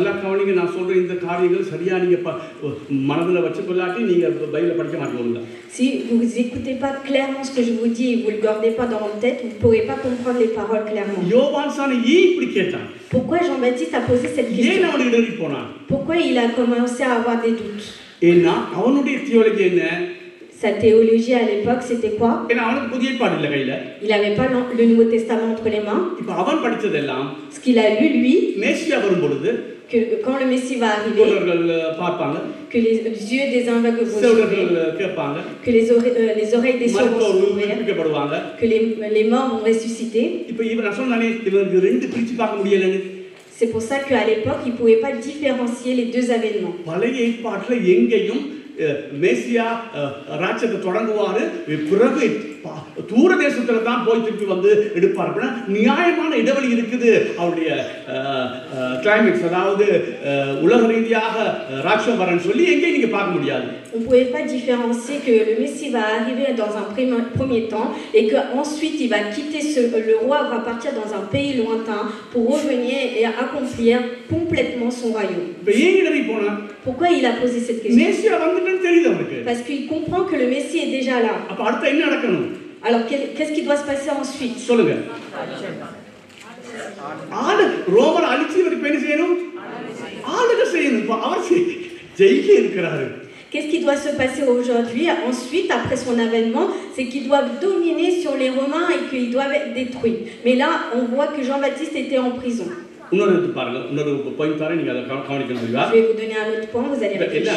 Speaker 2: Si vous n'écoutez pas clairement ce que je vous dis et vous ne le gardez pas dans votre tête, vous ne pourrez pas comprendre les paroles clairement. Pourquoi Jean-Baptiste a posé cette question? Pourquoi il a commencé à avoir des doutes? Sa théologie à l'époque, c'était quoi? Il n'avait pas le Nouveau Testament entre les mains. Ce qu'il a lu, lui, que quand le Messie va arriver, que les yeux des aveugles vont s'ouvrir, que les oreilles des sourds vont s'ouvrir, que les morts vont ressusciter. C'est pour ça qu'à l'époque, il ne pouvait pas différencier les deux événements.
Speaker 1: மேசியா ராஜ்யத்தை தொடங்குவாரு, பிறகு தூர தேசத்துல தான் போய் திருப்பி வந்து எடுப்பார். நியாயமான இடைவெளி இருக்குது அவருடைய கிளைமேக்ஸ், அதாவது உலக ரீதியாக ராட்சம் வரன்னு சொல்லி எங்கேயும் நீங்க பார்க்க முடியாது.
Speaker 2: On ne pouvait pas différencier que le Messie va arriver dans un premier temps et qu'ensuite il va quitter le roi va partir dans un pays lointain pour revenir et accomplir complètement son royaume. Pourquoi il a posé cette question? Parce qu'il comprend que le Messie est déjà là. Alors qu'est-ce qui doit se passer ensuite? Qu'est-ce qui doit se passer aujourd'hui, ensuite, après son avènement? C'est qu'ils doivent dominer sur les Romains et qu'ils doivent être détruits. Mais là, on voit que Jean-Baptiste était en prison. Je vais vous donner un autre point, vous allez réfléchir.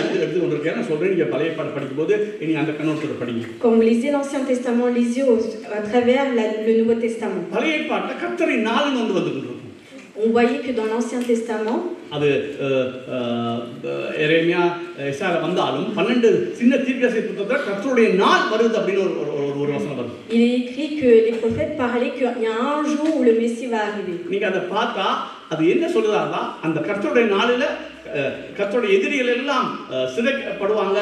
Speaker 2: Quand vous lisez l'Ancien Testament, lisez à travers le Nouveau Testament. On voyait que dans l'Ancien Testament, il est écrit que les prophètes parlaient qu'il y a un jour où le Messie va arriver.
Speaker 1: அது என்ன சொல்லுதாங்க, அந்த கர்த்தருடைய நாளில கர்த்தருடைய எதிரிகள் எல்லாம் சிறைப்படுவாங்க,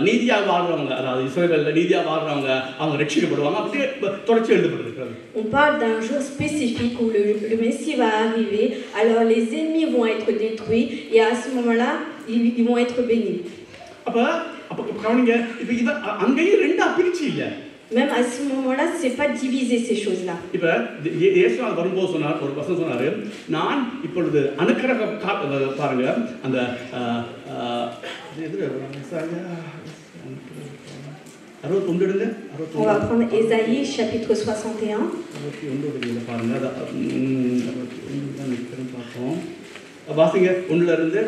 Speaker 1: நீதியாக வாழ்றவங்க, அதாவது இஸ்ரவேல்ல நீதியாக வாழ்றவங்க அவங்க ரட்சிக்கப்படுவாங்க. அப்படியே தொடர்ச்சி எழுதப்பட்டிருக்கிறது.
Speaker 2: On parle d'un jour spécifique où le Messie va arriver, alors les ennemis vont être détruits et à ce moment-là ils vont être bénis.
Speaker 1: அப்ப கவனிங்க, இப்போ இத அங்கேயும் ரெண்டா பிரிச்சு இல்ல.
Speaker 2: Même à ce moment-là, c'est pas diviser ces choses-là.
Speaker 1: இப்போ இயேசு வரும்போது சொன்னார், ஒரு வசனம் சொன்னாரு, நான் இப்பொழுது அனுக்கிரக பாருங்க, அந்த
Speaker 2: On va prendre Ésaïe chapitre 61.
Speaker 1: பாருங்க, வாசிங்க ஒன்றுல இருந்து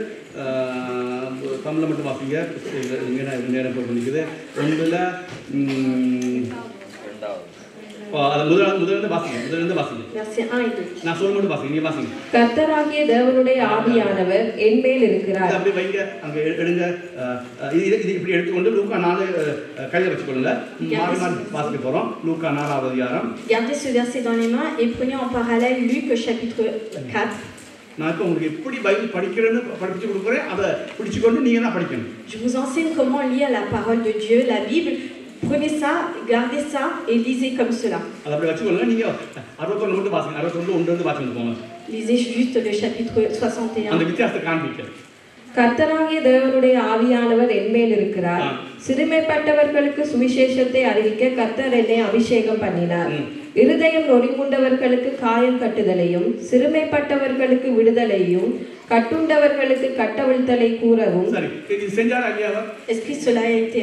Speaker 1: தமிழ்ல மட்டும் வாசிங்க, நேரம் போய் பண்ணிக்குது. ஒன்றுல
Speaker 3: கர்த்தராகிய தேவனுடைய ஆவியானவர் என் மேல் இருக்கிறார்.
Speaker 1: அப்படி வைங்க, அங்க எடுங்க, இது இப்படி எடுத்துக்கொண்டு லூக்கா 4 கையில வச்சுக்கொள்ளுங்க. மாறி மாறி வாசிக்க போறோம். லூக்கா 4வது அதிகாரம்.
Speaker 2: Gardez ce verset dans les mains et prenez en parallèle Luc chapitre 4.
Speaker 1: நான் இப்ப உங்களுக்கு எப்படி பைபிள் படிக்கிறேன்னு படிச்சு கொடுக்குறேன், அதை பிடிச்சுக்கொண்டு நீங்க தான் படிக்கணும்.
Speaker 2: Je vous enseigne comment lire la parole de Dieu, la Bible, Prenez ça, gardez ça et lisez comme cela.
Speaker 1: அதை அப்படி வச்சுக்கொள்ளுங்க. நீங்க 61 மட்டும் வாசிங்க. 61 ஒன்று இருந்து வாசிட்டு போங்க.
Speaker 2: Lisez juste le chapitre 61.
Speaker 1: அந்த வித்தியாசத்தை காண்பிக்க.
Speaker 3: கர்த்தராகிய தேவனுடைய ஆவியானவர் என்மேல் இருக்கிறார். சிறுமைப்பட்டவர்களுக்கு சுவிசேஷத்தை அறிவிக்க கர்த்தர் என்னை அபிஷேகம் பண்ணினார். இருதயம் நொறுங்குண்டவர்களுக்கு காயம் கட்டுதலையும், சிறுமைப்பட்டவர்களுக்கு விடுதலையும், கட்டுண்டவர்களுக்கு கட்டவிழ்த்தலை கூறவும்.
Speaker 1: சரி, இது செஞ்சாரா இல்லையா?
Speaker 2: Est-ce que cela a été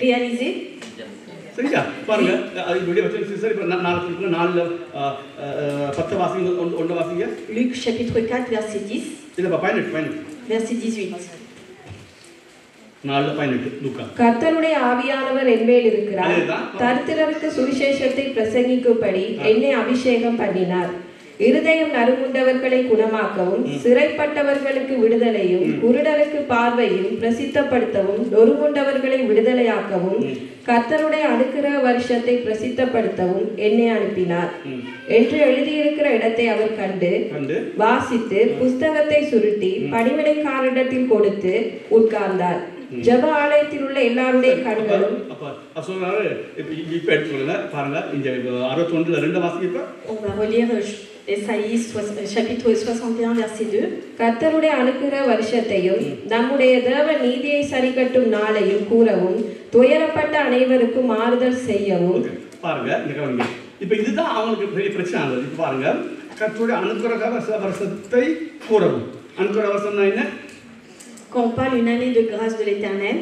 Speaker 2: réalisé?
Speaker 1: சரியா? பாருங்க, அது வீடியோ வச்சு சரி நாளைக்கு 4 10 வாசிங்க, 1 வாசிங்க.
Speaker 2: Luc chapitre 4 verset 10.
Speaker 1: இல்ல 18.
Speaker 2: Verset 18.
Speaker 1: 4:18 லூக்கா.
Speaker 3: கர்த்தருடைய ஆவியானவர் என்மேல் இருக்கிறார். தரித்திரருக்கு சுவிசேஷத்தை பிரசங்கிக்கும்படி என்னை அபிஷேகம் பண்ணினார். இருதயம் நறுங்குண்டவர்களை குணமாக்கவும், சிறைப்பட்டவர்களுக்கு விடுதலையும், குருடருக்கு பார்வையும் பிரசித்தப்படுத்தவும், நொறுங்குண்டவர்களை விடுதலையாக்கவும், கர்த்தருடைய அனுக்கிரக வருஷத்தை பிரசித்தப்படுத்தவும் என்னை அனுப்பினார் என்று எழுதியிருக்கிற இடத்தை அவர் கண்டு வாசித்து புஸ்தகத்தை சுருட்டி பணிவிடைக்காரரிடத்தில் கொடுத்து உட்கார்ந்தார். ஜெப ஆலயத்தில் உள்ள எல்லாருடைய கண்களும்
Speaker 1: சொல்றாரு. இப்ப எடுத்துக்கொள்ளுங்க, பாருங்க இந்த 61 2 வாசிங்க.
Speaker 2: On va relire Ésaïe chapitre 61 verset 2.
Speaker 3: கர்த்தருடைய அனுக்கிரக வருஷத்தையும் நம்முடைய தேவ நீதியை சரிக்கட்டும் நாளையும் கூறவும், துயரப்பட்ட அனைவருக்கும் ஆறுதல் செய்யவும்.
Speaker 1: பாருங்க இங்க கவனிங்க. இப்ப இதுதான் அவங்களுக்கு பெரிய பிரச்சனை ஆகுது. இப்ப பாருங்க, கர்த்தருடைய அனுக்கிரக வருஷத்தை கூறவும். அனுக்கிரக வருஷம்னா என்ன?
Speaker 2: Quand on parle une année de grâce de l'Éternel,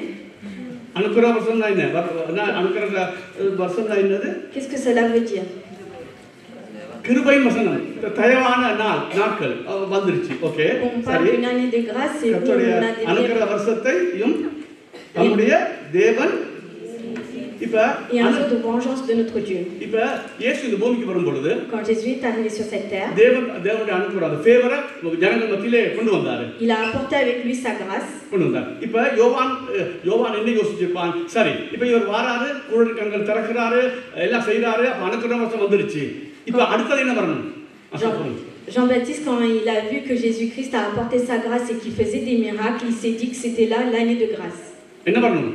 Speaker 1: அனுக்கிரக வருஷம்னா என்ன? அனுக்கிரக வருஷம்னா என்னது?
Speaker 2: qu'est-ce que cela veut dire?
Speaker 1: கிருபை வசனம், தயவான நாட்கள் வந்துருச்சு. ஓகே,
Speaker 2: சரி. une année de grâce, c'est
Speaker 1: அனுக்கிரக வருஷத்தையும் நம்முடைய தேவன் இப்ப
Speaker 2: un jour de vengeance de notre Dieu.
Speaker 1: இப்ப இயேசு இந்த பூமிக்கு வரும்போது,
Speaker 2: quand Jésus est arrivé sur cette terre,
Speaker 1: தேவனுடைய அனுக்கிரகம், அந்த ஃபேவரை ஜனங்கள் மத்தியிலே கொண்டு வந்தாரு.
Speaker 2: il a apporté avec lui sa grâce.
Speaker 1: கொண்டு வந்தார். இப்ப யோவான் என்ன யோசிச்சிருப்பான்? சரி, இப்ப இவர் வராரு, குருடர் கண்கள் திறக்கிறாரு, எல்லாம் செய்யறாரு, அப்ப அனுக்கிரக வருஷம் வந்துருச்சு. இப்ப அடுத்தது என்ன வரணும்?
Speaker 2: Jean-Baptiste, quand il a vu que Jésus-Christ a apporté sa grâce et qu'il faisait des miracles, il s'est dit que c'était là l'année de grâce.
Speaker 1: என்ன வரணும்?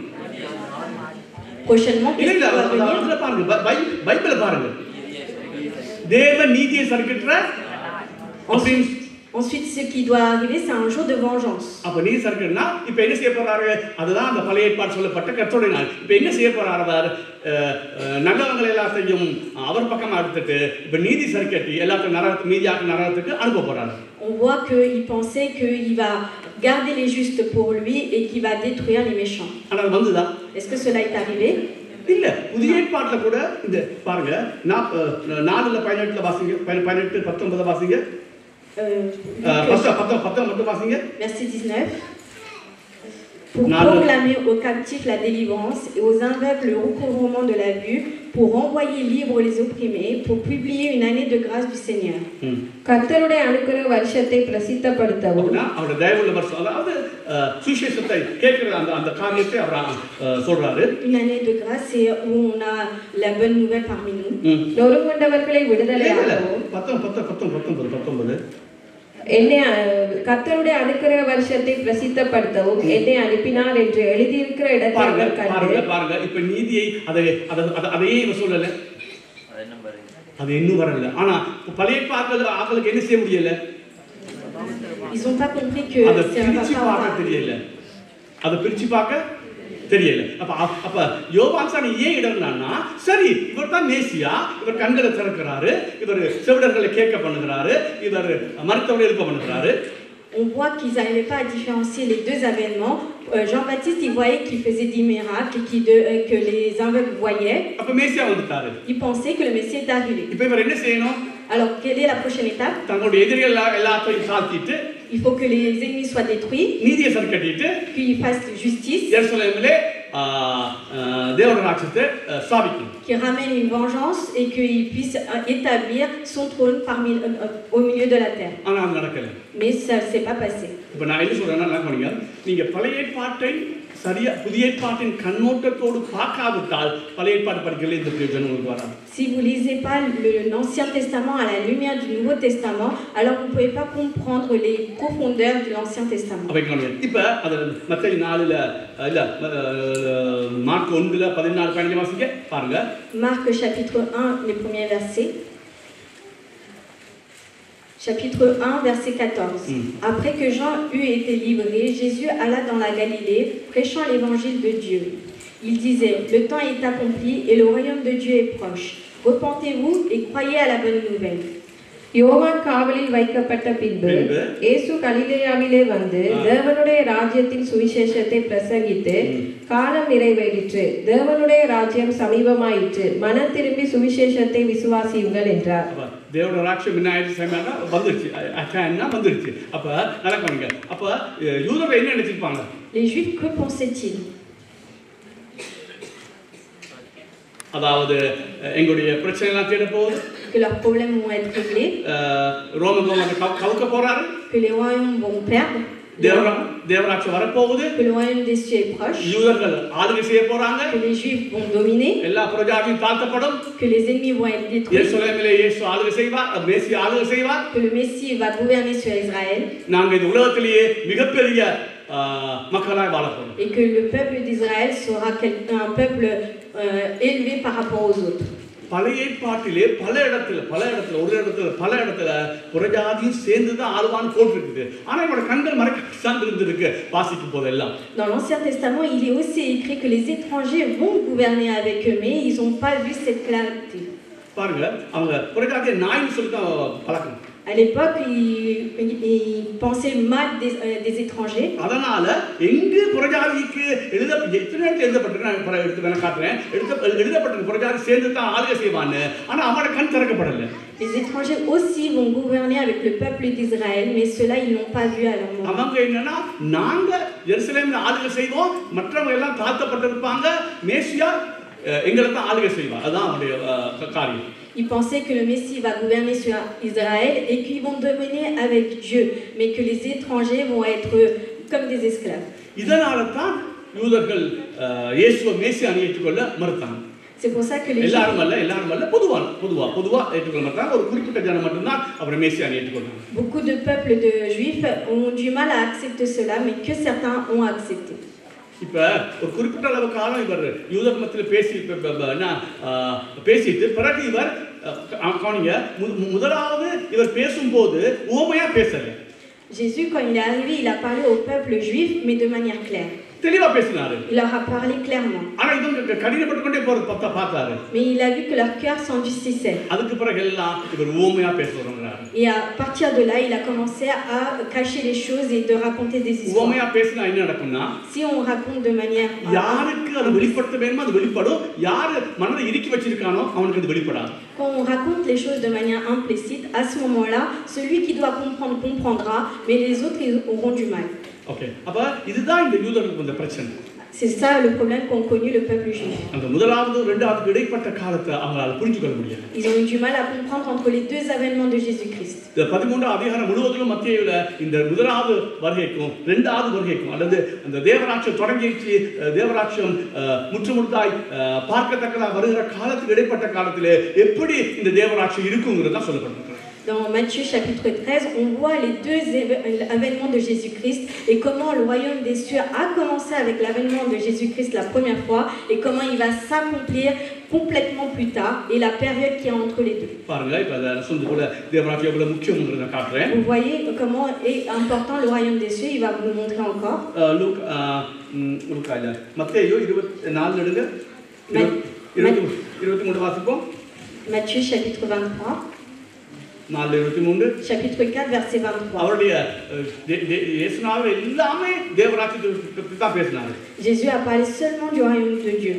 Speaker 2: Prochainement, qu'est-ce qui va venir?
Speaker 1: பாருங்க, பைபிளை பாருங்க. தேவ நீதியை சரிக்கற்ற.
Speaker 2: Ensuite, ce qui doit arriver, c'est un jour de vengeance.
Speaker 1: அப்ப நீதி சரிக்கறனா இப்போ என்ன செய்ய போறாரு? அதுதான் அந்த பழைய ஏற்பாடு சொல்லப்பட்ட கர்த்தருடைய நாள். இப்போ என்ன செய்ய போறாரு? நல்லவங்களை எல்லாத்தையும் அவர் பக்கமா எடுத்துட்டு இப்ப நீதி சரிக்கட்டி எல்லாத்தையும் நரகத்துக்கு, மீதியாக்க நரகத்துக்கு அனுப்ப போறாரு.
Speaker 2: On voit qu'il pensait qu'il va garder les justes pour lui et qu'il va détruire les méchants.
Speaker 1: ஆனா வந்துதா?
Speaker 2: Est-ce que cela est arrivé?
Speaker 1: இல்ல. புதிய ஏற்பாட்டுல கூட இந்த பாருங்க, 4:18 வாசிங்க, 18:19 வாசிங்க.
Speaker 2: Verset 19. Pour proclamer aux captifs la délivrance et aux aveugles le recouvrement de la vue, pour renvoyer libres les opprimés, pour publier une année de grâce du Seigneur.
Speaker 3: கர்த்தருடைய அனுக்கிரக வருஷத்தை பிரசித்தப்படுத்தவும்.
Speaker 1: அவருடைய தயவுள்ள வருஷம், அதாவது சுவிசேஷத்தை கேட்கிற அந்த காரியத்தை அவர் சொல்றாரு.
Speaker 2: Une année de grâce, c'est où on a la bonne nouvelle parmi nous.
Speaker 3: நொறுங்குண்டவர்களை விடுதலையாக்கவும்.
Speaker 1: 19
Speaker 3: என்னை கர்த்தருடைய அனுக்கிரக வருஷத்தை பிரசித்தப்படுத்தவும் என்னை அனுப்பினார் என்று எழுதியிருக்கிற இடத்தை கண்டு.
Speaker 1: பாருங்க, இப்ப நீதியை அதையே இவ சொல்லல, அது இன்னும் வரல. ஆனா பழைய ஆக்களுக்கு என்ன செய்ய முடியல?
Speaker 2: Ils ont pas compris que
Speaker 1: அதை பிரிச்சு பார்க்க தெரியல. அதை பிரிச்சு பார்க்க தெரியல. அப்ப யோவான் சாமி ஏன் இடம்னா, சரி இவர் தான் மேசியா, இவர் கண்களை திறக்கிறாரு, இவர் செவிடர்களை கேட்க பண்ணுகிறாரு, இவர் மருத்துவரை எழுப்ப பண்ணுகிறாரு.
Speaker 2: On voit qu'ils n'arrivaient pas à différencier les deux événements. Jean-Baptiste, il voyait qu'il faisait des miracles et que les aveugles voyaient.
Speaker 1: அப்ப மேசியா வந்துட்டாரு.
Speaker 2: Il pensait que le Messie est arrivé.
Speaker 1: இப்போ இவர் என்ன செய்யணும்?
Speaker 2: Alors, quelle est la prochaine étape?
Speaker 1: தங்களுடைய எதிரிகள் எல்லாத்தையும் சாத்திட்டு,
Speaker 2: il faut que les ennemis soient détruits,
Speaker 1: நீதியை சரிக்கட்டிட்டு,
Speaker 2: qu'ils fassent justice,
Speaker 1: எருசலேமிலே தேவனுடைய ராஜ்யத்தை ஸ்தாபிக்கணும்,
Speaker 2: qu'il ramène une vengeance et qu'il puisse établir son trône au milieu de la terre.
Speaker 1: ஆனா அது நடக்கல.
Speaker 2: Mais ça ne s'est pas passé.
Speaker 1: இப்போ நான் என்ன சொல்றேன்னா, நீங்க பழைய ஏற்பாட்டை சரியா புதிய ஏற்பாட்டின் கண்ணோட்டத்தோடு பார்க்காவிட்டால் பழைய ஏற்பாடு படிக்கல இந்த பிரயோஜனம் உங்களுக்கு வராது.
Speaker 2: Si vous lisez pas l'Ancien Testament à la lumière du Nouveau Testament, alors vous ne pouvez pas comprendre les profondeurs de l'Ancien Testament.
Speaker 1: இப்ப அது மத்தேயு 4ல இல்ல மார்க் 1ல 14 வாசிங்க பாருங்க.
Speaker 2: Marc chapitre 1 les premiers versets. Chapitre 1, verset 14. Après que Jean eut été livré, Jésus alla dans la Galilée, prêchant l'évangile de Dieu. Il disait, le temps est accompli et le royaume de Dieu est proche. Repentez-vous et croyez à la bonne nouvelle.
Speaker 3: யோவான் காவலில் வைக்கப்பட்ட பின்பு இயேசு கலிலேயாவிலே வந்து தேவனுடைய ராஜ்யத்தின் சுவிசேஷத்தை பிரசங்கித்து காலம் நிறைவேறிற்று, தேவனுடைய ராஜ்யம் சமீபமாயிற்று, மனம் திரும்பி சுவிசேஷத்தை விசுவாசியுங்கள் என்றார்.
Speaker 1: தேவனுடைய ராஜ்யம் என்ன ஆயிடுச்சு சமயம்னா வந்துருச்சு, அச்சான்னா வந்துருச்சு. அப்ப நடக்குங்க. அப்ப யூதர்கள் என்ன நினைச்சிருப்பாங்க?
Speaker 2: Les Juifs, que pensaient-ils?
Speaker 1: அதாவது எங்களுடைய பிரச்சனை எல்லாம் தீர போகுது,
Speaker 2: que leurs problèmes vont être réglés, que les royaumes vont perdre,
Speaker 1: தேவராட்சியம் வரப்போகுது,
Speaker 2: que le royaume des cieux est proche,
Speaker 1: யூதர்கள் ஆளுகை செய்ய போறாங்க,
Speaker 2: que les Juifs vont dominer,
Speaker 1: எல்லா பிரஜாதியும் தாழ்த்தப்படும்,
Speaker 2: que les ennemis vont être détruits,
Speaker 1: எருசலேமிலே இயேசு ஆளுகை செய்வார், மேசியா ஆளுகை செய்வார்,
Speaker 2: que le Messie va gouverner sur Israël,
Speaker 1: நாங்க இந்த உலகத்திலேயே மிகப்பெரிய மக்களாய் வாழ போறோம்,
Speaker 2: et que le peuple d'Israël sera un peuple élevé par rapport aux autres.
Speaker 1: பழைய ஏற்பாட்டிலே பல இடத்துல பல இடத்துல புறஜாதியும் சேர்ந்து தான் ஆழ்வான்னு போட்டிருக்குது. ஆனா இவரோட கண்கள் மறைக்கப்பட்டு இருந்திருக்கு வாசிக்கும் போதெல்லாம்.
Speaker 2: Dans l'Ancien Testament, il est aussi écrit que les étrangers vont gouverner avec eux, mais ils n'ont pas vu cette clarté.
Speaker 1: பாருங்க, அவங்க புறஜாதியை நாய்னு சொல்லி தான் பழக்கம்.
Speaker 2: À l'époque, ils pensaient mal des étrangers.
Speaker 1: அதனால எங்க புறஜாதிக்கு எழுதப்பட்டிருக்கு புறஜாதி சேர்ந்து தான் ஆளுகை செய்வான்னு. ஆனா அவங்களோட கண் திறக்கப்படல.
Speaker 2: Les étrangers aussi vont gouverner avec le peuple d'Israël, mais cela ils n'ont pas vu à leur moment.
Speaker 1: அவங்க என்னன்னா, நாங்க எருசலேமில் ஆளுகை செய்வோம், மற்றவங்க எல்லாம் தாழ்த்தப்பட்டிருப்பாங்க, மேசியா எங்களை தான் ஆளுகை செய்வார். அதுதான் அவருடைய காரியம்.
Speaker 2: Ils pensaient que le Messie va gouverner sur Israël et qu'ils vont dominer avec Dieu, mais que les étrangers vont être comme des esclaves.
Speaker 1: இதனால தான் யூதர்கள் இயேசுவை மேசியா ஏற்றுக்கொள்ள மறுத்தாங்க.
Speaker 2: C'est pour ça que les
Speaker 1: எல்லாரும் அல்ல பொதுவா ஏற்றுக்கொள்ள மாட்டாங்க. ஒரு குறிப்பிட்ட ஜனம் மட்டும்தான் அவரை மேசியா ஏற்றுக்கொள்றாங்க.
Speaker 2: Beaucoup de peuples de juifs ont du mal à accepter cela, mais que certains ont accepté.
Speaker 1: இப்ப ஒரு குறிப்பிட்ட அளவு காலம் இவர் யூத மத்தியில் பேசிட்டு பிறகு இவர் முதலாவது இவர் பேசும்போது உவமையா பேசல.
Speaker 2: Jésus, quand il est arrivé, il a parlé au peuple juif, mais de manière claire.
Speaker 1: தெளிவா பேசினாரு.
Speaker 2: Il leur a parlé clairement.
Speaker 1: ஆனா இது கடினப்பட்டுக்கொண்டே போறது பார்த்தாரு.
Speaker 2: Mais il a vu que leur cœur s'endurcissait.
Speaker 1: அதுக்கு பிறகு எல்லாம் இவர் உவமையா பேசுறாரு.
Speaker 2: Et à partir de là, il a commencé à cacher les choses et de raconter des histoires.
Speaker 1: உவமையா பேசினா என்ன நடக்கும்னா,
Speaker 2: si on raconte de manière
Speaker 1: யாருக்கு அது வெளிப்படுத்த வேணுமோ அது வெளிப்படும், யார் மனதை இறுக்கி வச்சிருக்கானோ அவனுக்கு அது வெளிப்படாது.
Speaker 2: Quand on raconte les choses de manière implicite, à ce moment-là, celui qui doit comprendre comprendra, mais les autres ils auront du mal.
Speaker 1: Okay. அப்ப இதுதான் இந்த யூதர்களுக்கு வந்த பிரச்சனை.
Speaker 2: C'est ça le problème qu'ont connu le peuple juif.
Speaker 1: அந்த முதலாவது இரண்டாவது இடைப்பட்ட காலத்தை அவங்களால புரிந்து கொள்ள முடியல.
Speaker 2: Ils ont eu du mal à comprendre entre les deux avènements de Jésus-Christ.
Speaker 1: இந்த 13 அதிகாரம் முழுவதிலும் மத்தேயுல இந்த முதலாவது வருகைக்கும் இரண்டாவது வருகைக்கும் அல்லது அந்த தேவராட்சியம் தொடங்கிச்சு, தேவராட்சியம் முற்றுமுழுதாய் பார்க்கத்தக்கதா வருகிற காலத்துக்கு இடைப்பட்ட காலத்திலே எப்படி இந்த தேவராட்சியம் இருக்குங்கிறது தான் சொல்லப்படுகிறது.
Speaker 2: Dans Matthieu chapitre 13, on voit les deux avènements de Jésus-Christ et comment le royaume des cieux a commencé avec l'avènement de Jésus-Christ la première fois et comment il va s'accomplir complètement plus tard et la période qui est entre les deux. Vous voyez comment est important le royaume des cieux, il va vous le montrer encore. Matthieu chapitre 23. Chapitre 4, verset 23. Jésus a parlé seulement du royaume de Dieu.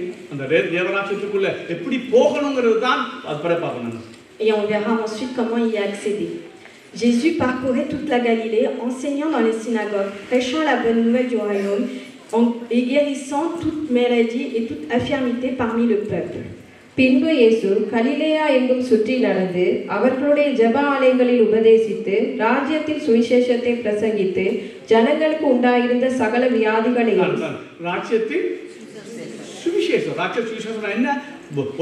Speaker 2: Et on verra ensuite comment il y a accédé. Jésus parcourait toute la Galilée, enseignant dans les synagogues, prêchant la bonne nouvelle du royaume et guérissant toute maladie et toute infirmité parmi le peuple.
Speaker 3: பின்பு இயேசு கலிலேயா எங்கும் சுற்றி நடந்து அவர்களுடைய ஜெப ஆலயங்களில் உபதேசித்து ராஜ்யத்தில் சுவிசேஷத்தை பிரசங்கித்து ஜனங்களுக்கு உண்டாயிருந்த சகல வியாதிகளையும்
Speaker 1: ராஜ்யத்தில் சுவிசேஷம் ராஜ்ய சுவிசேஷம் என்ன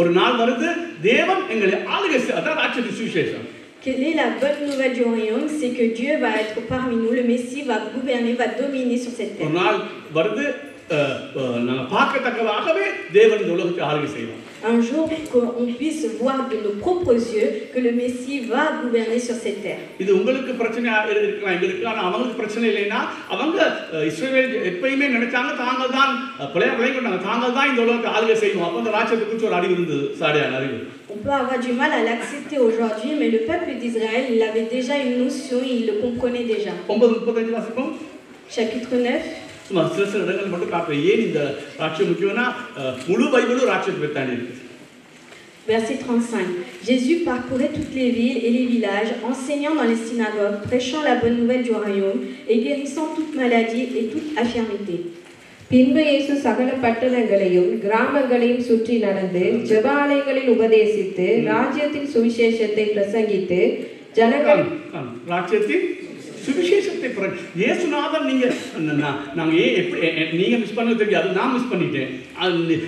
Speaker 1: ஒரு நாள் வருது தேவன் எங்களை ஆளுகை அதான் ராஜ்யத்தின் சுவிசேஷம்.
Speaker 2: Quelle est la bonne nouvelle du royaume? C'est que Dieu va être parmi nous, le Messie va gouverner, va dominer sur cette terre.
Speaker 1: ஒரு நாள் வருது நாங்கள் பார்க்கத்தக்கதாகவே தேவன் இந்த உலகத்தை ஆளுகை செய்வார்.
Speaker 2: Un jour qu'on puisse voir de nos propres yeux que le Messie va gouverner sur cette terre.
Speaker 1: இது உங்களுக்கு பிரச்சனையா இருக்கலாம் எங்களுக்கு, ஆனா அவங்களுக்கு பிரச்சனை இல்லைன்னா அவங்க இஸ்ரவேல் எப்பயுமே நினைச்சாங்க தாங்கள் தான் விளையாண்டாங்க தாங்கள் தான் இந்த உலகத்தை ஆளுகை செய்வோம். அப்போ அந்த ராஜ்யத்தை குறித்து ஒரு அறிவு இருந்தது, சாடியான அறிவு.
Speaker 2: On peut avoir du mal à l'accepter aujourd'hui, mais le peuple d'Israël, il avait déjà une notion, il le comprenait déjà.
Speaker 1: 9:35 வாசிப்போம்.
Speaker 2: Chapitre 9.
Speaker 1: சில இடங்கள் மட்டும் காட்டுறேன். ஏன் இந்த ராஜ்யம் முக்கியம்னா முழு பைபிளும் ராஜ்யத்தை பற்றி தான் இருக்கு.
Speaker 2: Verset 35. Jésus parcourait toutes les villes et les villages, enseignant dans les synagogues, prêchant la bonne nouvelle du royaume et guérissant toute maladie et toute infirmité.
Speaker 3: பின்பு இயேசு சகல பட்டணங்களையும் கிராமங்களையும் சுற்றி நடந்து ஜெப ஆலயங்களில் உபதேசித்து ராஜ்யத்தின் சுவிசேஷத்தை பிரசங்கித்து ஜனங்கள்
Speaker 1: ராஜ்யத்தின் சுவிசேஷத்தை இயேசுநாதன் நீங்க நாங்க எப்படி நீங்க மிஸ் பண்ண தெரியாது, நான் மிஸ் பண்ணிட்டேன்.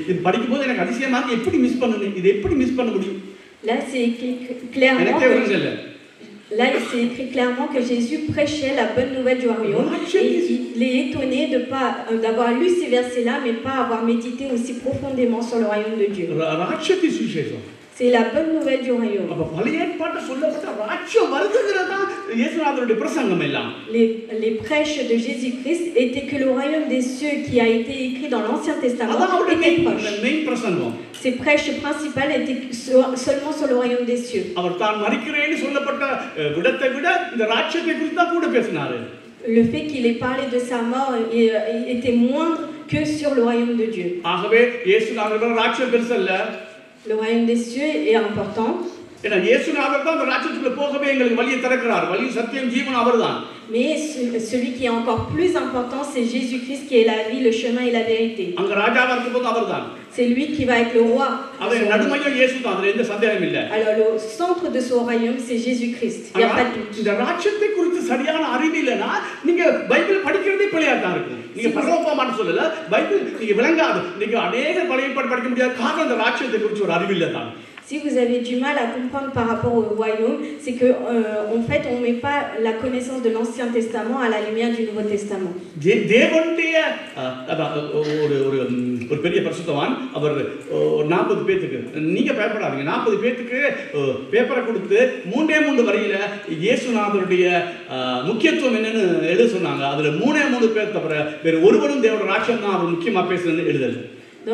Speaker 1: இது படிக்கும்போது எனக்கு அதிசயமா இருக்கு, எப்படி மிஸ் பண்ணணும், இது எப்படி மிஸ் பண்ண முடியும்?
Speaker 2: Là c'est écrit clairement que Jésus prêchait la bonne nouvelle du royaume et il est étonné d'avoir lu ces versets-là mais pas avoir médité aussi profondément sur le royaume de Dieu. C'est la bonne nouvelle du royaume. Les prêches de Jésus-Christ étaient que le royaume des cieux qui a été écrit dans l'Ancien Testament était proche. Ces prêches principales étaient seulement sur le royaume des cieux. Le fait qu'il ait parlé de sa mort était moindre que sur le royaume de Dieu. Le royaume des cieux est important. Mais celui qui est encore plus important, c'est Jésus-Christ qui est la vie, le chemin et la vérité. C'est lui qui va être le roi. Alors le centre de ce royaume, c'est Jésus-Christ. Il n'y a pas de doute. Si vous avez du mal à comprendre par rapport au royaume, c'est que en fait on met pas la connaissance de l'Ancien Testament à la lumière du Nouveau Testament.
Speaker 1: ஒரு பெரிய பரிசுத்தவான் அவர் 40 பேருக்கு நீங்க பயப்படாதீங்க 40 பேருக்கு பேப்பரை கொடுத்து 3 வரியில இயேசுநாதருடைய முக்கியத்துவம் என்னன்னு எழுத சொன்னாங்க. அதுல 3 பேர் தவிர வேற ஒருவரும் தேவனுடைய ராஜ்யம் தான் அவர் முக்கியமா பேசுறதுன்னு எழுதல.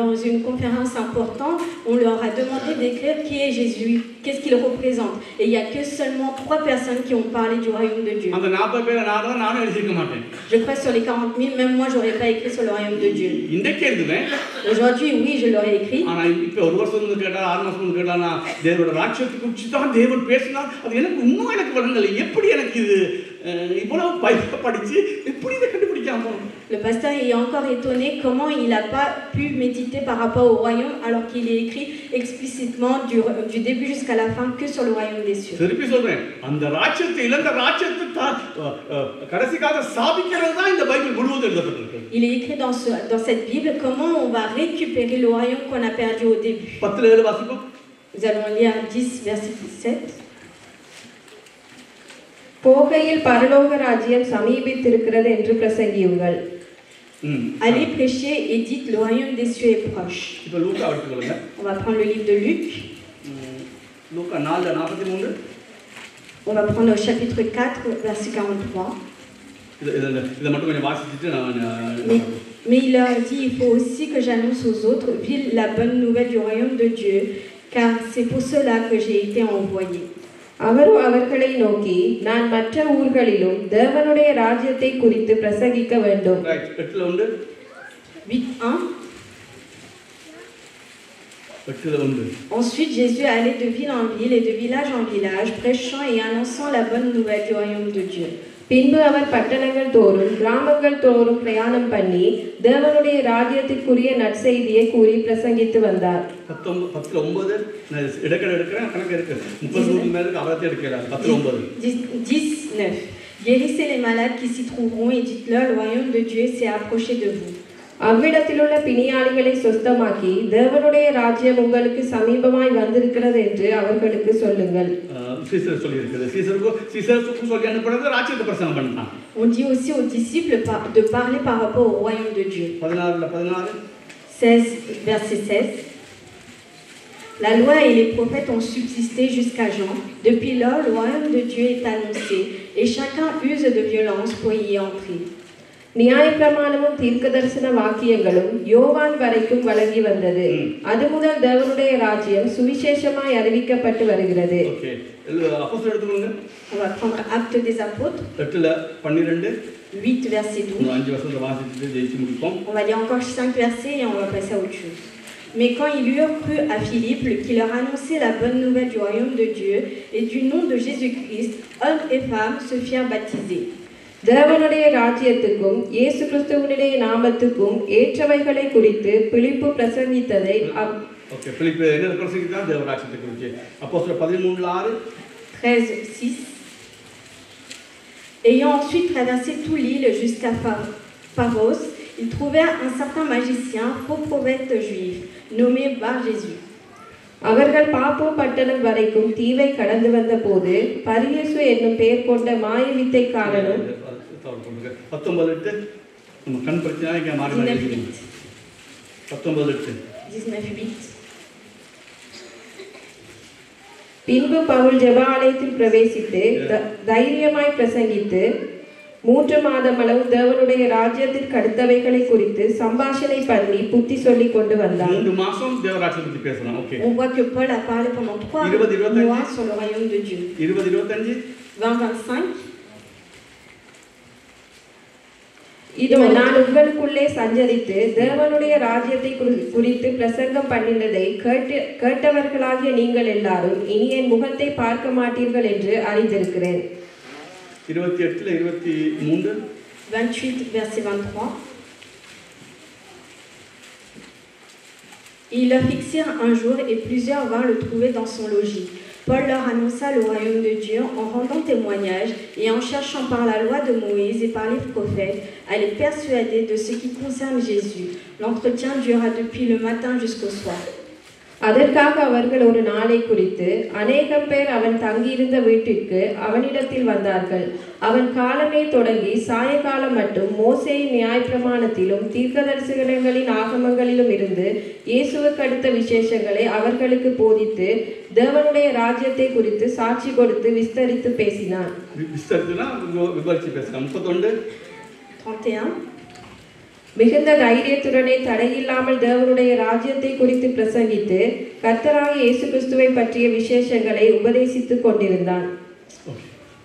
Speaker 2: Dans une conférence importante, on leur a demandé d'écrire qui est Jésus, qu'est-ce qu'il représente. Et il n'y a que seulement 3 personnes qui ont parlé du royaume de Dieu. Je crois sur les 40 000, même moi, je n'aurais pas écrit sur le royaume de Dieu. Aujourd'hui, oui, je l'aurais écrit. Le pasteur est encore étonné comment il n'a pas pu méditer par rapport au royaume alors qu'il est écrit explicitement du début jusqu'à la fin que sur le royaume des cieux. Il est écrit dans cette Bible comment on va récupérer le royaume qu'on a perdu au début. Nous allons lire 10 verset 17.
Speaker 3: போகையில் பரலோக ராஜ்யம் சமீபித்திருக்கிறது என்று பிரசங்கியுங்கள்.
Speaker 2: Allez prêcher et dites le royaume des cieux est proche. On va prendre le livre de Luc. On va prendre le chapitre 4 verset 43. Mais il leur dit, il faut aussi que j'annonce aux autres villes la bonne nouvelle du royaume de Dieu, car c'est pour cela que j'ai été envoyé.
Speaker 3: அவரோ அவர்களை நோக்கி நான் மற்ற ஊர்களிலும் தேவனுடைய ராஜ்யத்தை குறித்து பிரசங்கிக்க வேண்டும்.
Speaker 2: Ensuite Jésus allait de ville en ville et de village en village, prêchant et annonçant la bonne nouvelle du royaume de Dieu.
Speaker 3: பின்பு அவர் பட்டணங்கள் தோறும் கிராமங்கள் தோறும் பிரயாணம் பண்ணி தேவனுடைய ராஜ்யத்திற்குரிய நற்செய்தியை கூறி பிரசங்கித்து வந்தார்.
Speaker 1: 10:9 இடக்கடை எடுக்கிறேன் கணக்கு இருக்கு 30 மேலுக்கு அவரத்தை எடுக்கிறார் 10:9
Speaker 2: Guérissez les malades qui s'y trouveront et dites-leur le royaume de Dieu s'est approché de vous.
Speaker 3: அவ்விடத்திலுள்ள பிணியாளிகளை சொஸ்தமாக்கி தேவனுடைய ராஜ்யம் உங்களுக்கு சமீபமாய் வந்திருக்கிறது என்று அவர்களுக்கு சொல்லுங்கள்.
Speaker 1: சீசர் சொல்லியிருக்கிறது. சீசருக்கு சொல்லி அனுப்புறது ராஜ்யத்தை பிரசங்கம் பண்ணான்.
Speaker 2: On dit aussi aux disciples de parler par rapport au royaume de Dieu. 16 verset 16. La loi et les prophètes ont subsisté jusqu'à Jean. Depuis lors, le royaume de Dieu est annoncé et chacun use de violence pour y entrer. நியாயப்பிரமாணமும் தீர்க்கதரிசன வாக்கியங்களும் யோவான் வரைக்கும் வழங்கி வந்தது. அது முதல் தேவனுடைய ராஜ்யம் சுவிசேஷமாய் அறிவிக்கப்பட்டு வருகிறது. On va prendre Actes des Apôtres 8 verset 12. On va lire encore 5 versets et on va passer à autre chose. Mais quand ils eurent cru à Philippe qui leur annonçait la bonne nouvelle du royaume de Dieu et du nom de Jésus-Christ, hommes et femmes se firent baptiser.
Speaker 3: தேவனுடைய ராஜ்யத்துக்கும் இயேசு கிறிஸ்துவினுடைய நாமத்துக்கும் ஏற்றவைகளை குறித்து பிலிப்பு பிரசங்கித்ததை
Speaker 1: பிலிப்பு என்ன பிரசங்கித்தார் தேவ ராஜ்யத்தை குறித்து அப்போஸ்தலர் 13:6
Speaker 2: 13:6 Ayant ensuite traversé tout l'île jusqu'à Paros, ils trouvèrent un certain magicien, faux prophète juif, nommé Bar-Jésus.
Speaker 3: அவர்கள் பாப்போ பட்டணம் வரைக்கும் தீவை கடந்து வந்த போது பரியேசு என்னும் பெயர் கொண்ட மாய வித்தைக்காரனும்
Speaker 1: 19:8 நம்ம கண் பிரச்சனை இங்க மாறி
Speaker 2: 19:8
Speaker 3: பின்பு பவுல் ஜெபாலயத்தில் பிரவேசித்து தைரியமாய் பிரசங்கித்து 3 மாதமளவு தேவனுடைய ராஜ்யத்திற்கு அடுத்தவைகளை குறித்து சம்பாஷணை பண்ணி புத்தி சொல்லி கொண்டு வந்தார்.
Speaker 1: 3 மாசம் தேவ ராஜ்யத்தை பத்தி பேசலாம். Okay.
Speaker 2: On voit que Paul a parlé pendant 3 mois sur le royaume de Dieu.
Speaker 1: 20-25
Speaker 2: 20-25
Speaker 3: இதோ நான் உங்களுக்குள்ளே சஞ்சரித்து தேவனுடைய ராஜ்யத்தை குறித்து பிரசங்கம் பண்ணினதை கேட்டவர்களாகிய நீங்கள் எல்லாரும் இனி என் முகத்தை பார்க்க மாட்டீர்கள் என்று அறிந்திருக்கிறேன்.
Speaker 1: 28
Speaker 2: verset 23 Ils le fixèrent un jour et plusieurs vinrent le trouver dans son logis. Paul leur annonça le royaume de Dieu en rendant témoignage et en cherchant par la loi de Moïse et par les prophètes à les persuader de ce qui concerne Jésus. L'entretien dura depuis le matin jusqu'au soir.
Speaker 3: அதற்காக அவர்கள் ஒரு நாளை குறித்து அநேகம் பேர் அவன் தங்கியிருந்த வீட்டிற்கு அவனிடத்தில் வந்தார்கள். அவன் காலமே தொடங்கி சாயங்காலம் மட்டும் மோசேயின் நியாயப்பிரமாணத்திலும் தீர்க்கதரிசனங்களின் ஆகமங்களிலும் இருந்து இயேசுவுக்கு அடுத்த விசேஷங்களை அவர்களுக்கு போதித்து தேவனுடைய ராஜ்யத்தை குறித்து சாட்சி கொடுத்து விஸ்தரித்து பேசினார்.
Speaker 2: 31
Speaker 3: மிகுந்த தைரியத்துடனே தடையில்லாமல் தேவனுடைய ராஜ்யத்தை குறித்து பிரசங்கித்து கர்த்தராகிய இயேசு கிறிஸ்துவை பற்றிய விசேஷங்களை உபதேசித்துக் கொண்டிருந்தான்.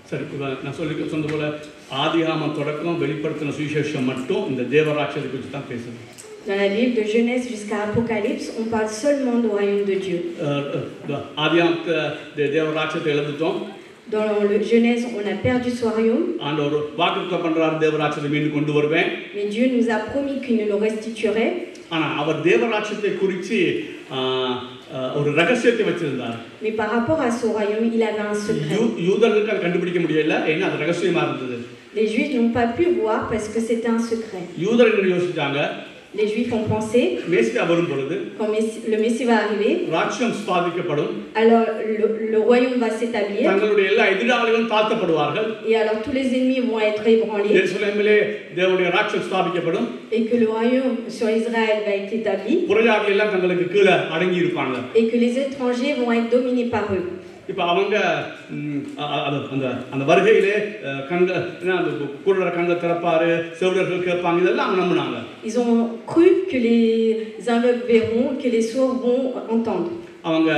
Speaker 1: சரி, நான் சொன்ன போல ஆதியாகமம் தொடக்கம் வெளிப்படுத்தின சுவிசேஷம் மட்டும் இந்த தேவ ராஜ்யத்தை குறித்து தான் பேசுது.
Speaker 2: Dans la Bible de Genèse jusqu'à Apocalypse, on parle seulement du royaume de Dieu.
Speaker 1: ஆதியாகமத்தை தேவ ராஜ்யத்தை எழுதிட்டோம்.
Speaker 2: Dans le Genèse, on a perdu ce royaume. Mais Dieu nous a promis qu'il nous le restituerait. Mais par rapport à ce royaume, il avait un secret. Les Juifs n'ont pas pu voir parce que c'était un secret. Les Juifs ont pensé, quand le Messie va arriver, alors le royaume va s'établir, et alors tous les ennemis vont être ébranlés, et que le royaume sur Israël va être établi, et que les étrangers vont être dominés par eux.
Speaker 1: இப்போ அவங்க அந்த வருகையிலே கண்கள் குருடர் கண்கள் திறப்பாரு செவிடர்கள் கேட்பாங்க இதெல்லாம் அவங்க நம்பினாங்க.
Speaker 2: Ils ont cru que les aveugles verront, que les sourds vont entendre.
Speaker 1: அவங்க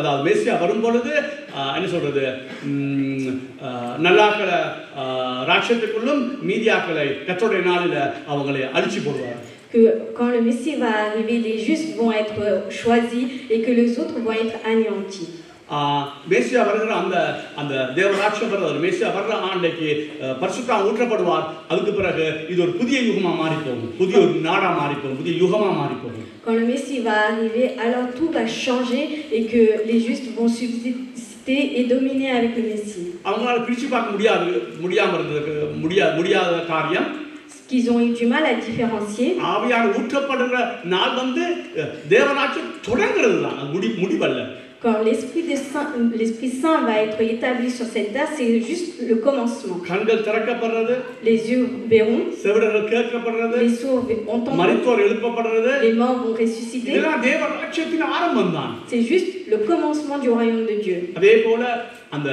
Speaker 1: அதாவது மேசியா வரும் பொழுது என்ன சொல்றது நல்லாக்களை ராட்சத்துக்குள்ளும் மீதியாக்களை கர்த்தருடைய நாளில அவங்களை அழிச்சு போடுவார்.
Speaker 2: Que quand le Messie va arriver, les justes vont être choisis et que les autres vont être anéantis.
Speaker 1: மேசியா வருகிற அந்த அந்த தேவராட்சியம் வருவார். மேசியா வர்ற ஆண்டைக்கு பரிசுத்தம் ஊற்றப்படுவார். அதுக்கு பிறகு இது ஒரு புதிய யுகமா மாறி போகும், புதிய ஒரு நாடா மாறி போகும், புதிய யுகமா மாறி போகும்.
Speaker 2: Quand le Messie va arriver, alors tout va changer et que les justes vont subsister et dominer avec le Messie.
Speaker 1: அவங்களால பிரிச்சு பார்க்க முடியாத காரியம்,
Speaker 2: qu'ils ont eu du mal à différencier.
Speaker 1: ஆவியானவர் ஊற்றப்படுற நாள் வந்து தேவராட்சியம் தொடங்குறதுதான், முடிவல்ல.
Speaker 2: Quand l'Esprit Saint va être établi sur cette terre, c'est juste le commencement. Les yeux verront, les sourds entendront, les morts vont ressusciter. C'est juste le commencement du royaume de Dieu.
Speaker 1: அந்த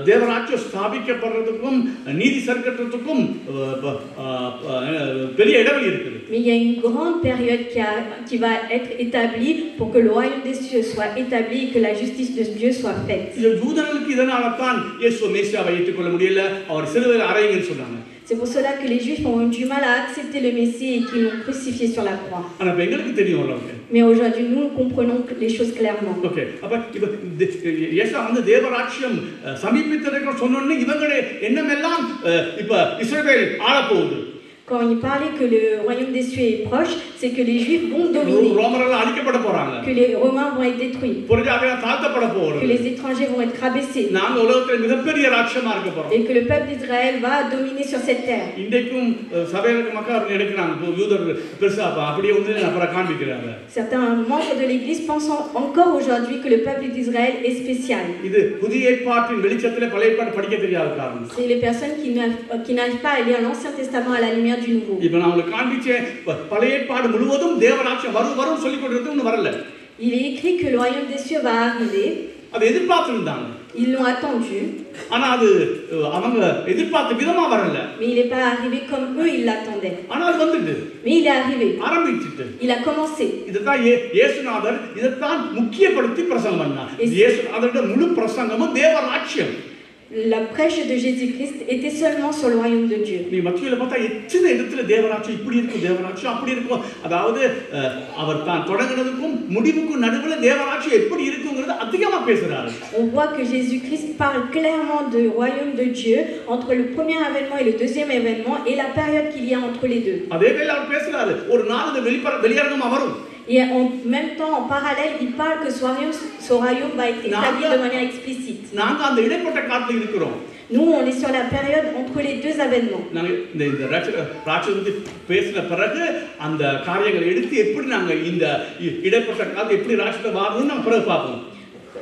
Speaker 1: தேவராட்சியம் ஸ்தாபிக்கப்படுறதுக்கும் நீதி சர்க்கத்துக்கும் பெரிய இடைவெளி இருக்குது.
Speaker 2: Mais il y a une grande période qui va être établie pour que le royaume des cieux soit établi et que la justice de Dieu soit faite.
Speaker 1: யூதர்களுக்கு இதனால தான் இயேசு மேசியாவை ஏற்றுக்கொள்ள முடியல, அவர் சிலுவையில் அறையுங்கன்னு சொன்னாங்க.
Speaker 2: C'est pour cela que les Juifs ont eu du mal à accepter le Messie et qu'ils l'ont crucifié sur la croix. Mais aujourd'hui, nous comprenons les choses clairement.
Speaker 1: Okay. அப்ப இயேசு அந்த தேவராட்சியம் சமீபித்ததற்கு சொன்னோனே இவங்களே என்னமெல்லாம் இப்ப இஸ்ரவேல் ஆள போகுது.
Speaker 2: Quand il parlait que le royaume des cieux est proche, c'est que les Juifs vont dominer, que les Romains vont être détruits, que les étrangers vont être rabaissés, et que le peuple d'Israël va dominer sur cette terre. Certains membres de l'Église pensent encore aujourd'hui que le peuple d'Israël est spécial. C'est les personnes qui n'arrivent pas à lire l'Ancien Testament à la lumière du Nouveau. Il est écrit que le royaume des cieux va arriver. Ils l'ont attendu. Mais il n'est pas arrivé comme eux ils l'attendaient. Mais il est arrivé. Il a commencé. La prêche de Jésus-Christ était seulement sur le royaume de Dieu. On voit que Jésus-Christ parle clairement du royaume de Dieu entre le premier événement et le deuxième événement et la période qu'il y a entre les deux. Et en même temps, en parallèle, il parle que ce royaume va être établi de manière explicite. Nous, on est sur la période entre les deux événements.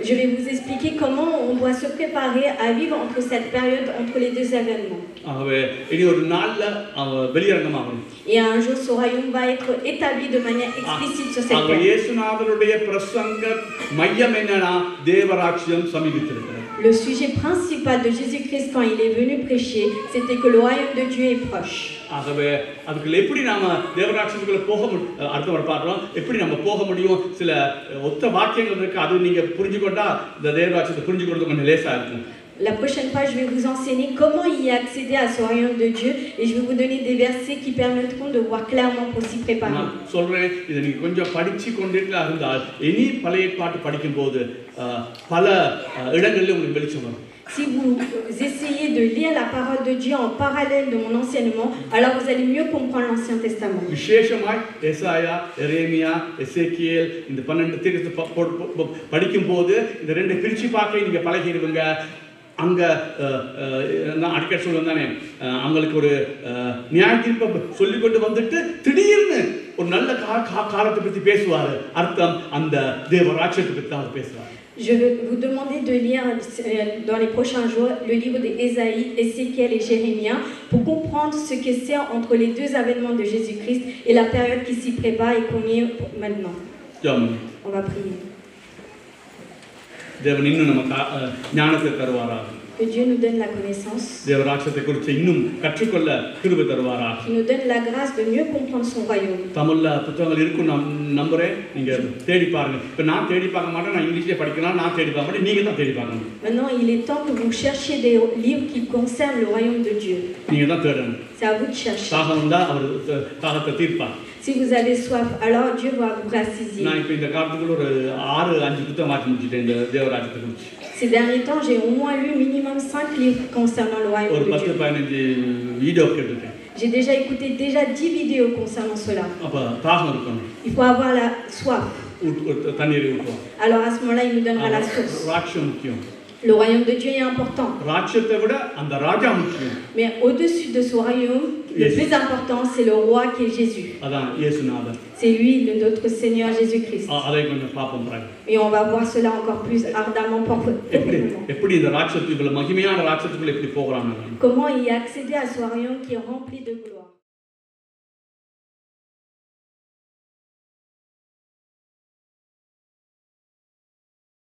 Speaker 2: Je vais vous expliquer comment on doit se préparer à vivre entre cette période, entre les deux événements. Et un jour, ce royaume va être établi de manière explicite sur cette terre. Le sujet principal de Jésus-Christ quand il est venu prêcher, c'était que le royaume de Dieu est proche. La prochaine fois, je vais vous enseigner comment y accéder à ce royaume de Dieu et je vais vous donner des versets qui permettront de voir clairement pour s'y préparer. Si vous essayez de lire la parole de Dieu en parallèle de mon enseignement, alors vous allez mieux comprendre l'Ancien Testament.
Speaker 1: அங்க நான் அடிக்கடி சொல்லுவேன் தானே, அவங்களுக்கு ஒரு நியாய தீர்ப்பை சொல்லிக் கொண்டு வந்துட்டு திடீர்னு ஒரு நல்ல காலத்தை பற்றி பேசுவார். அர்த்தம் அந்த தேவராட்சியத்தை பற்றி அவர் பேசுவார்.
Speaker 2: Je vais vous demander de lire dans les prochains jours le livre d'Ésaïe, Ézéchiel et Jérémie pour comprendre ce que c'est entre les deux événements de Jésus-Christ et la période qui s'y prépare et qu'on est maintenant. On va prier. Que Dieu nous donne la connaissance, qu'il nous donne la grâce de mieux comprendre son royaume. Maintenant, il est temps que vous cherchiez des livres qui concernent le royaume de Dieu. C'est à vous de chercher. Si vous avez soif, alors Dieu va vous rassasier.
Speaker 1: நான் இப்போ இந்த காலத்துக்குள்ள ஒரு 6-5 புத்தகம் வாசி முடிச்சிட்டேன் இந்த தேவராஜ்யத்தை குறித்து.
Speaker 2: Ces derniers temps, j'ai au moins lu minimum 5 livres concernant le royaume
Speaker 1: ஒரு
Speaker 2: de
Speaker 1: 10-15
Speaker 2: Dieu.
Speaker 1: வீடியோ கேட்டுட்டேன்.
Speaker 2: J'ai déjà écouté 10 vidéos concernant cela.
Speaker 1: அப்ப தாகம் இருக்கணும்.
Speaker 2: Il faut avoir la soif.
Speaker 1: தண்ணீர் ஊற்றுவோம்.
Speaker 2: Alors à ce moment-là, il nous donnera la source.
Speaker 1: ராஜ்யம் முக்கியம்.
Speaker 2: Le royaume de Dieu est important.
Speaker 1: ராஜ்யத்தை விட அந்த ராஜா முக்கியம்.
Speaker 2: Mais au-dessus de ce royaume, le plus important, c'est le roi qui est Jésus.
Speaker 1: அதான் இயேசுநாதர்.
Speaker 2: C'est lui, notre Seigneur Jésus-Christ.
Speaker 1: அதை கொஞ்சம் பார்ப்போம் பிறகு.
Speaker 2: Et on va voir cela encore plus ardemment.
Speaker 1: எப்படி இந்த ராஜ்யத்துக்குள்ள மகிமையான ராஜ்யத்துக்குள்ள எப்படி போகறாங்க?
Speaker 2: Comment y accéder à ce royaume qui est rempli de gloire?